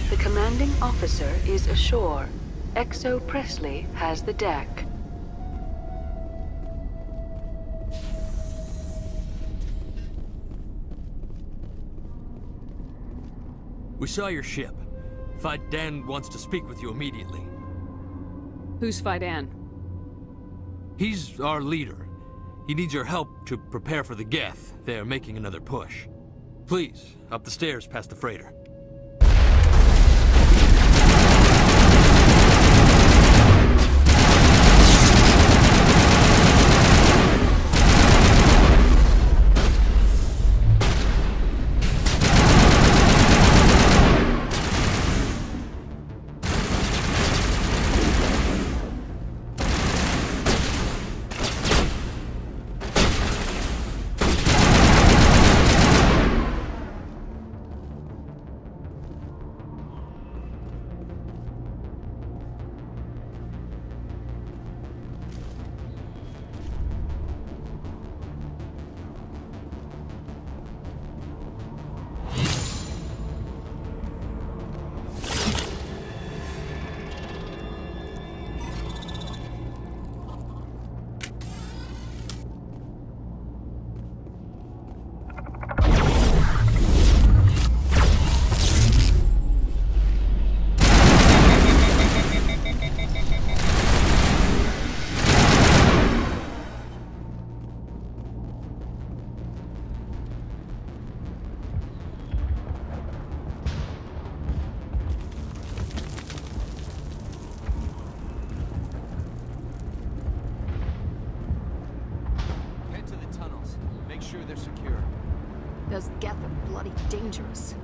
The commanding officer is ashore. Exo Presley has the deck. We saw your ship. Faidan wants to speak with you immediately. Who's Faidan? He's our leader. He needs your help to prepare for the Geth. They're making another push. Please, up the stairs past the freighter. Those Geth are bloody dangerous.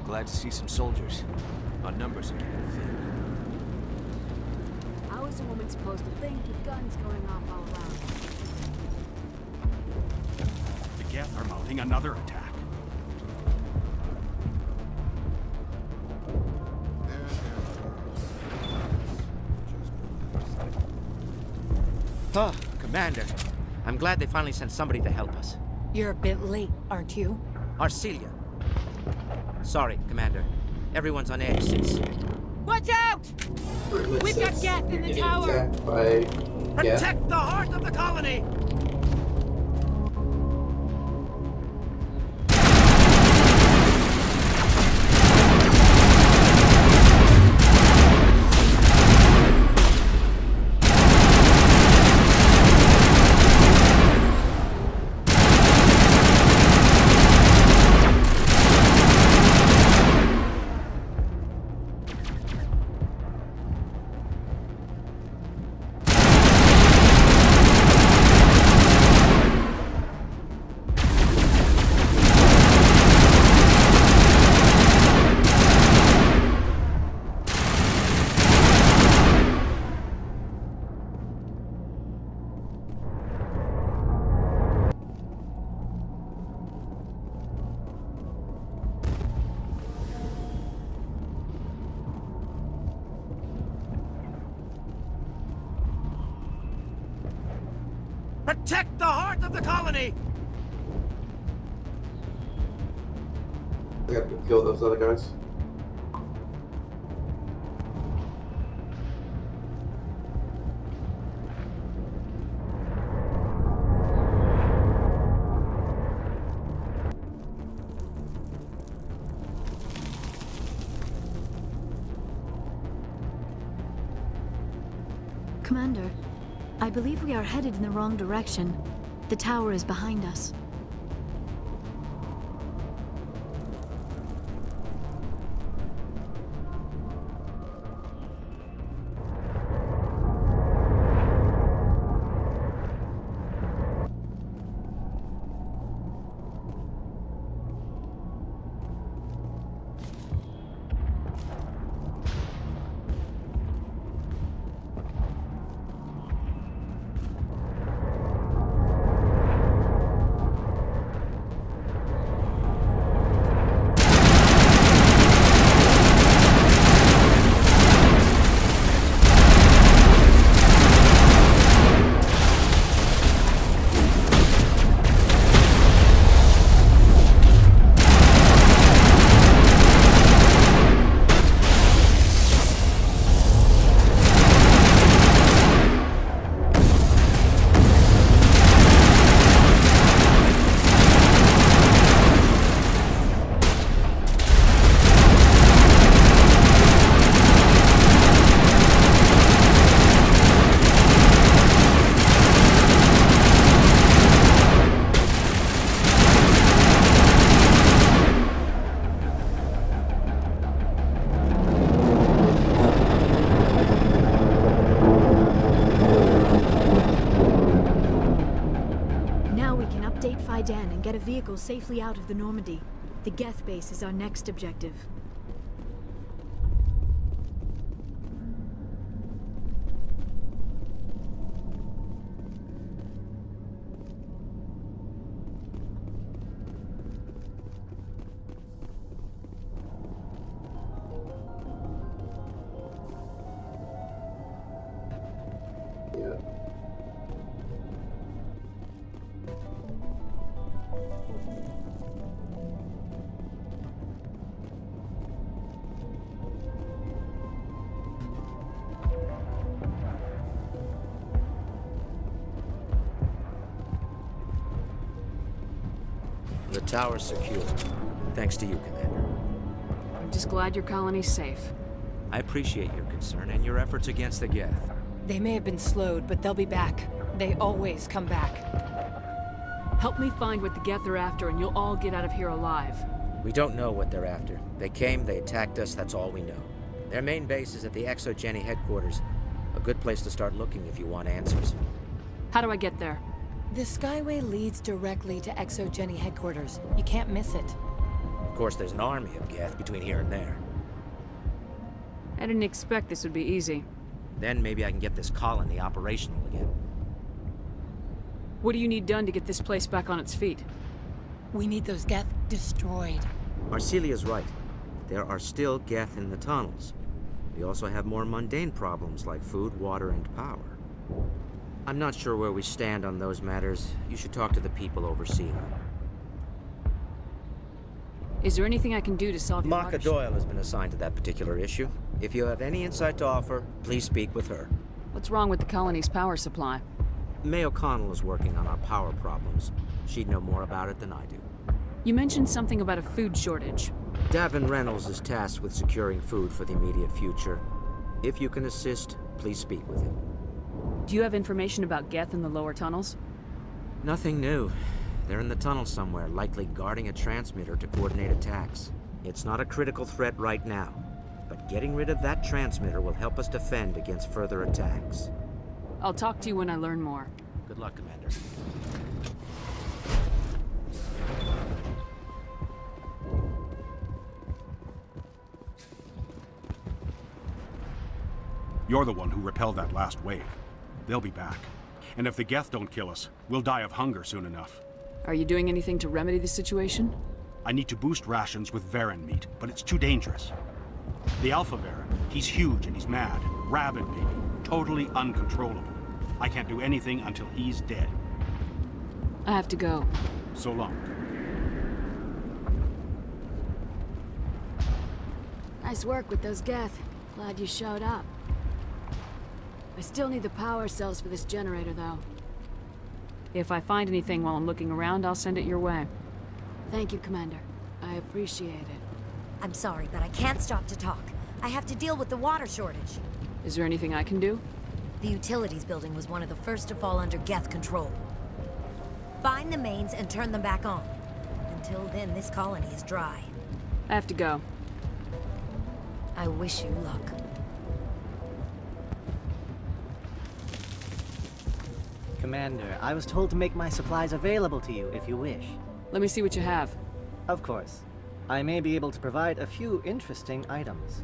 Glad to see some soldiers. Our numbers are getting thin. How is a woman supposed to think with guns going off all around? The Geth are mounting another attack. Oh, Commander. I'm glad they finally sent somebody to help us. You're a bit late, aren't you? Arcelia. Sorry, Commander. Everyone's on edge since... Watch out! We've got Geth in the tower! Protect the heart of the colony! Protect the heart of the colony! I gotta kill those other guys. Commander, I believe we are headed in the wrong direction. The tower is behind us. Dan and get a vehicle safely out of the Normandy. The Geth base is our next objective. The tower's secure. Thanks to you, Commander. I'm just glad your colony's safe. I appreciate your concern and your efforts against the Geth. They may have been slowed, but they'll be back. They always come back. Help me find what the Geth are after, and you'll all get out of here alive. We don't know what they're after. They came, they attacked us, that's all we know. Their main base is at the ExoGeni headquarters. A good place to start looking if you want answers. How do I get there? The Skyway leads directly to ExoGeni headquarters. You can't miss it. Of course, there's an army of Geth between here and there. I didn't expect this would be easy. Then maybe I can get this colony operational again. What do you need done to get this place back on its feet? We need those Geth destroyed. Marcelia's right. There are still Geth in the tunnels. We also have more mundane problems like food, water, and power. I'm not sure where we stand on those matters. You should talk to the people overseeing them. Is there anything I can do to solve your Maka Doyle has been assigned to that particular issue. If you have any insight to offer, please speak with her. What's wrong with the colony's power supply? May O'Connell is working on our power problems. She'd know more about it than I do. You mentioned something about a food shortage. Davin Reynolds is tasked with securing food for the immediate future. If you can assist, please speak with him. Do you have information about Geth in the lower tunnels? Nothing new. They're in the tunnel somewhere, likely guarding a transmitter to coordinate attacks. It's not a critical threat right now, but getting rid of that transmitter will help us defend against further attacks. I'll talk to you when I learn more. Good luck, Commander. You're the one who repelled that last wave. They'll be back. And if the Geth don't kill us, we'll die of hunger soon enough. Are you doing anything to remedy the situation? I need to boost rations with Varen meat, but it's too dangerous. The Alpha Varen, he's huge and he's mad. Rabid, maybe. Totally uncontrollable. I can't do anything until he's dead. I have to go. So long. Nice work with those Geth. Glad you showed up. I still need the power cells for this generator, though. If I find anything while I'm looking around, I'll send it your way. Thank you, Commander. I appreciate it. I'm sorry, but I can't stop to talk. I have to deal with the water shortage. Is there anything I can do? The utilities building was one of the first to fall under Geth control. Find the mains and turn them back on. Until then, this colony is dry. I have to go. I wish you luck. Commander, I was told to make my supplies available to you if you wish. Let me see what you have. Of course. I may be able to provide a few interesting items.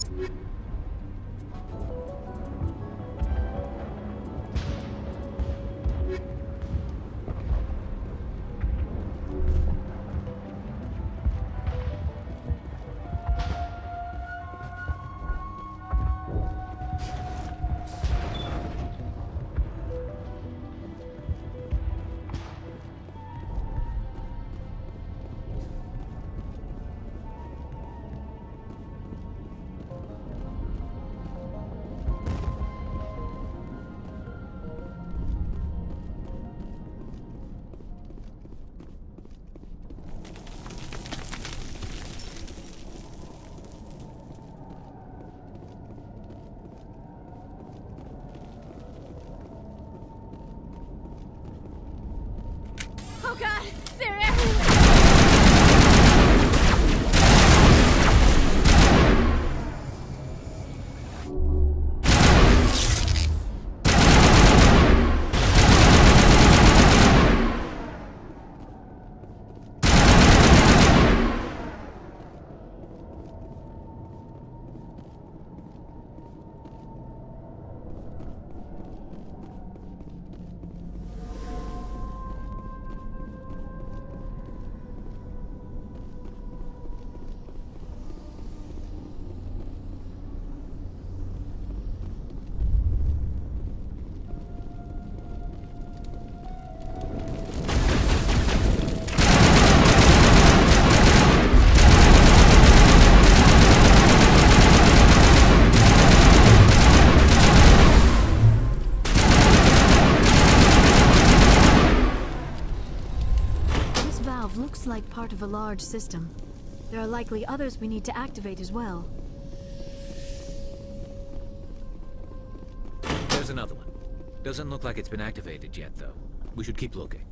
Oh god! They're everywhere! Looks like part of a large system. There are likely others we need to activate as well. There's another one. Doesn't look like it's been activated yet, though. We should keep looking.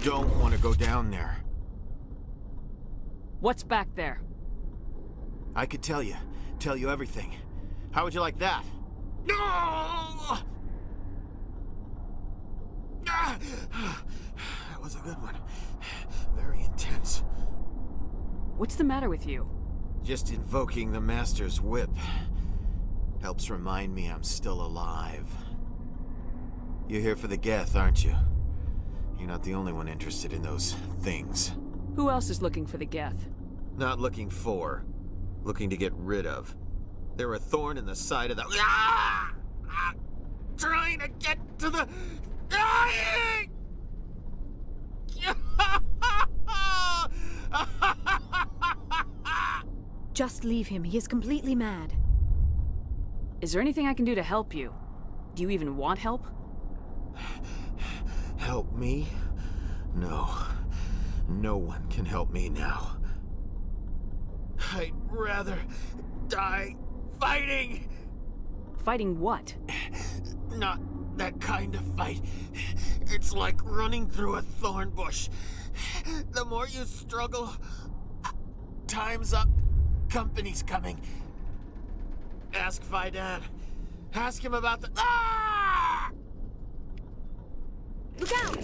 don't want to go down there. What's back there? I could tell you everything. How would you like that? No! That was a good one. Very intense. What's the matter with you? Just invoking the Master's whip helps remind me I'm still alive. You're here for the Geth, aren't you? You're not the only one interested in those things. Who else is looking for the Geth? Not looking for. Looking to get rid of. They're a thorn in the side of the... Trying to get to the... Just leave him. He is completely mad. Is there anything I can do to help you? Do you even want help? Help me? No. No one can help me now. I'd rather die fighting! Fighting what? Not that kind of fight. It's like running through a thorn bush. The more you struggle, time's up. Company's coming. Ask Faidan. Ask him about the... Ah! Look out!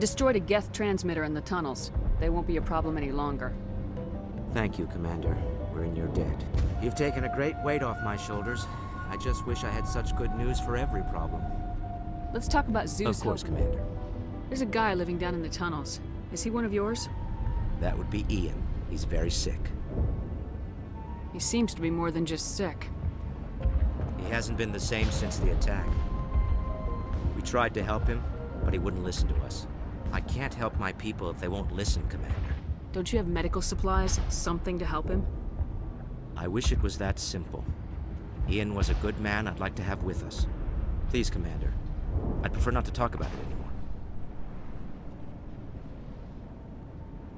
destroyed a Geth transmitter in the tunnels. They won't be a problem any longer. Thank you, Commander. We're in your debt. You've taken a great weight off my shoulders. I just wish I had such good news for every problem. Let's talk about Zeus. Of course, Commander. There's a guy living down in the tunnels. Is he one of yours? That would be Ian. He's very sick. He seems to be more than just sick. He hasn't been the same since the attack. We tried to help him, but he wouldn't listen to us. I can't help my people if they won't listen, Commander. Don't you have medical supplies? Something to help him? I wish it was that simple. Ian was a good man I'd like to have with us. Please, Commander. I'd prefer not to talk about it anymore.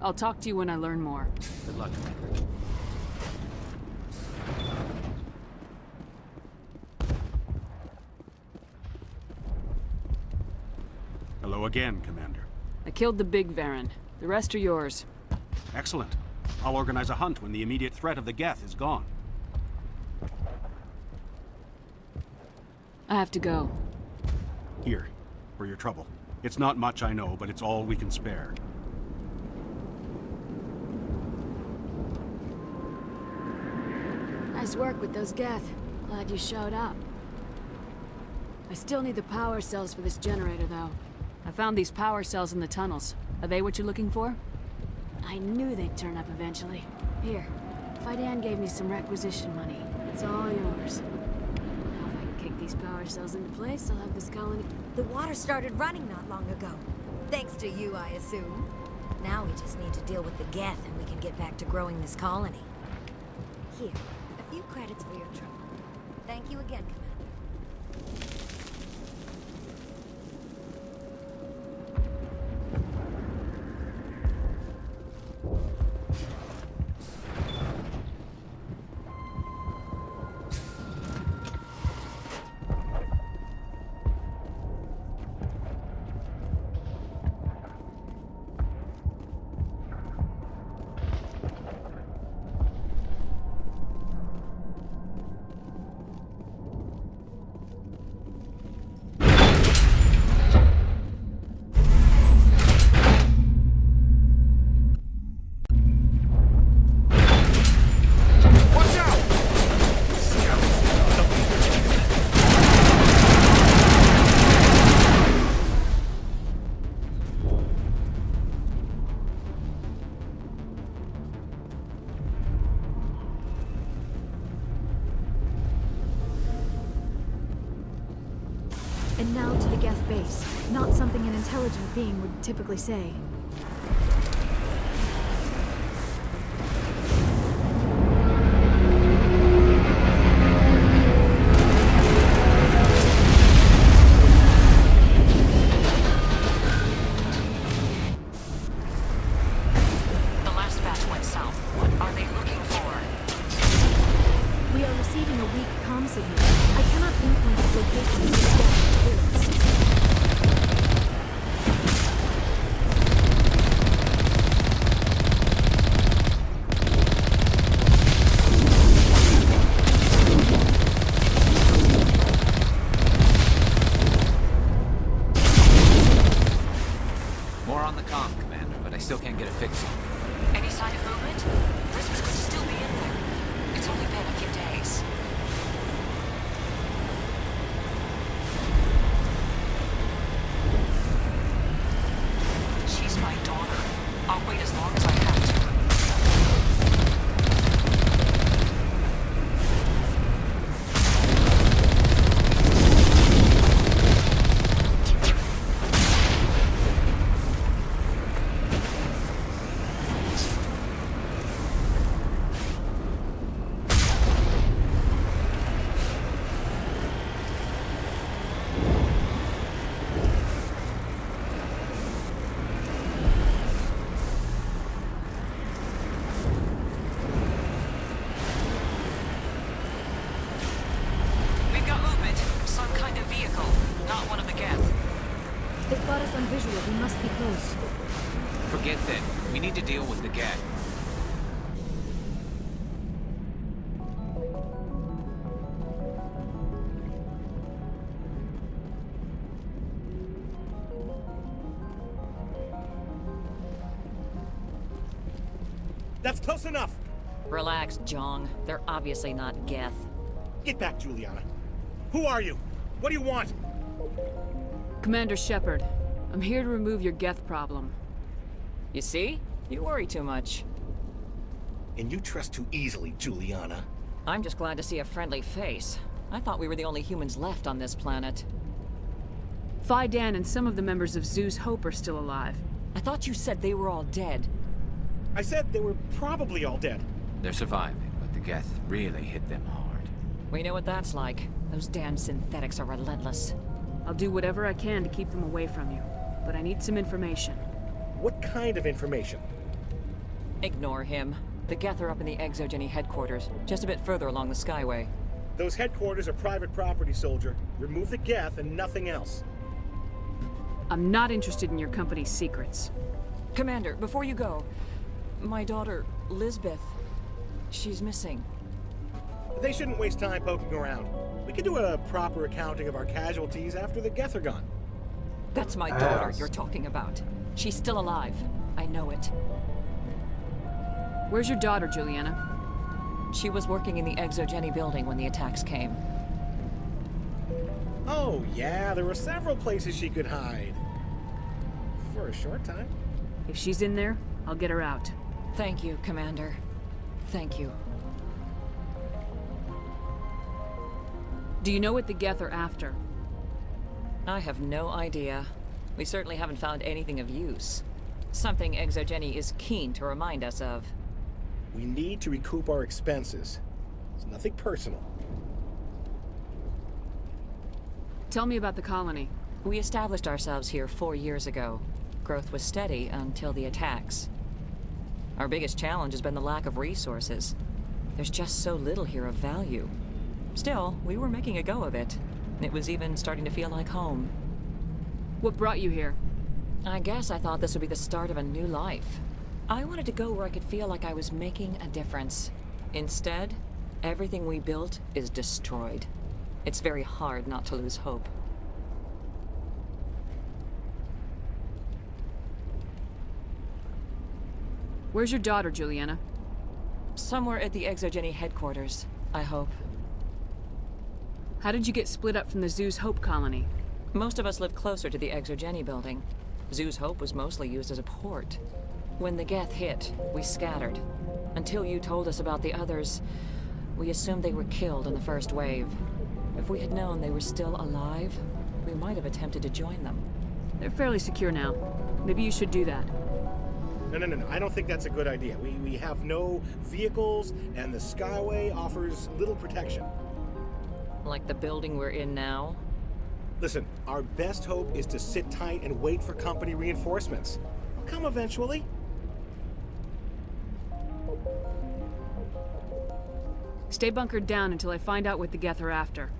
I'll talk to you when I learn more. Good luck, Commander. Hello again, Commander. I killed the big Varen. The rest are yours. Excellent. I'll organize a hunt when the immediate threat of the Geth is gone. I have to go. Here, for your trouble. It's not much, I know, but it's all we can spare. Nice work with those Geth. Glad you showed up. I still need the power cells for this generator, though. I found these power cells in the tunnels. Are they what you're looking for? I knew they'd turn up eventually. Here, Faidan gave me some requisition money. It's all yours. Now if I can kick these power cells into place, I'll have this colony... The water started running not long ago. Thanks to you, I assume. Now we just need to deal with the Geth and we can get back to growing this colony. Here, a few credits for your trouble. Thank you again, Commander. And now to the Geth base. Not something an intelligent being would typically say. The last batch went south. What are they looking for? We are receiving a weak comm signal. I cannot pinpoint its location with Geth clearance. More on the comm, Commander, but I still can't get a fix on it. Any sign of movement? Prisoners could still be in there. It's only been a few days. She's my daughter. I'll wait as long as I have to. We've got movement. Some kind of vehicle. Not one of the Geth. They've got us on visual. We must be close. Forget that. We need to deal with the Geth. That's close enough! Relax, Jong. They're obviously not Geth. Get back, Juliana. Who are you? What do you want? Commander Shepard, I'm here to remove your Geth problem. You see? You worry too much. And you trust too easily, Juliana. I'm just glad to see a friendly face. I thought we were the only humans left on this planet. Phi Dan and some of the members of Zoo's Hope are still alive. I thought you said they were all dead. I said they were probably all dead. They're surviving, but the Geth really hit them hard. We know what that's like. Those damn synthetics are relentless. I'll do whatever I can to keep them away from you, but I need some information. What kind of information? Ignore him. The Geth are up in the Exogeny headquarters, just a bit further along the Skyway. Those headquarters are private property, soldier. Remove the Geth and nothing else. I'm not interested in your company's secrets. Commander, before you go, my daughter, Lisbeth, she's missing. They shouldn't waste time poking around. We can do a proper accounting of our casualties after the Geth are gone. That's my daughter you're talking about. She's still alive. I know it. Where's your daughter, Juliana? She was working in the Exogeny building when the attacks came. Oh, yeah, there were several places she could hide. For a short time. If she's in there, I'll get her out. Thank you, Commander. Thank you. Do you know what the Geth are after? I have no idea. We certainly haven't found anything of use. Something Exogeny is keen to remind us of. We need to recoup our expenses. It's nothing personal. Tell me about the colony. We established ourselves here 4 years ago. Growth was steady until the attacks. Our biggest challenge has been the lack of resources. There's just so little here of value. Still, we were making a go of it. It was even starting to feel like home. What brought you here? I guess I thought this would be the start of a new life. I wanted to go where I could feel like I was making a difference. Instead, everything we built is destroyed. It's very hard not to lose hope. Where's your daughter, Juliana? Somewhere at the Exogeny headquarters, I hope. How did you get split up from the Zoo's Hope colony? Most of us lived closer to the Exogeny building. Zoo's Hope was mostly used as a port. When the Geth hit, we scattered. Until you told us about the others, we assumed they were killed in the first wave. If we had known they were still alive, we might have attempted to join them. They're fairly secure now. Maybe you should do that. No. I don't think that's a good idea. We have no vehicles, and the Skyway offers little protection. Like the building we're in now? Listen, our best hope is to sit tight and wait for company reinforcements. They'll come eventually. Stay bunkered down until I find out what the Geth are after.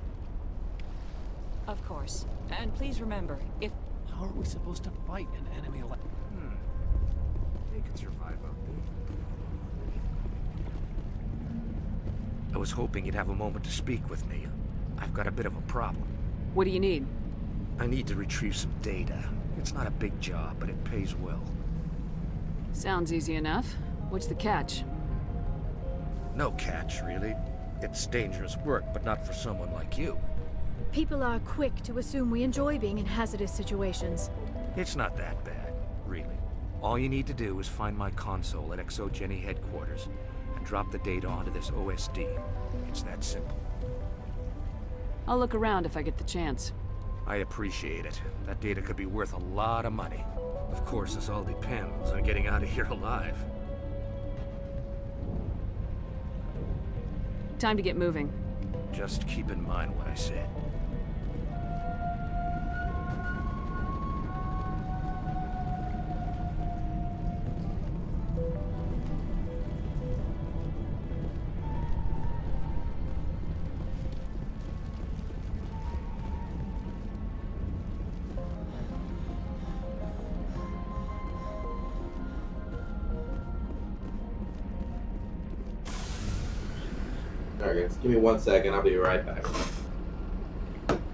Of course. And please remember, if... How are we supposed to fight an enemy like... They can survive out there. I was hoping you'd have a moment to speak with me. I've got a bit of a problem. What do you need? I need to retrieve some data. It's not a big job, but it pays well. Sounds easy enough. What's the catch? No catch, really. It's dangerous work, but not for someone like you. People are quick to assume we enjoy being in hazardous situations. It's not that bad, really. All you need to do is find my console at Exogeny headquarters and drop the data onto this OSD. It's that simple. I'll look around if I get the chance. I appreciate it. That data could be worth a lot of money. Of course, this all depends on getting out of here alive. Time to get moving. Just keep in mind what I said. Alright guys, give me 1 second, I'll be right back.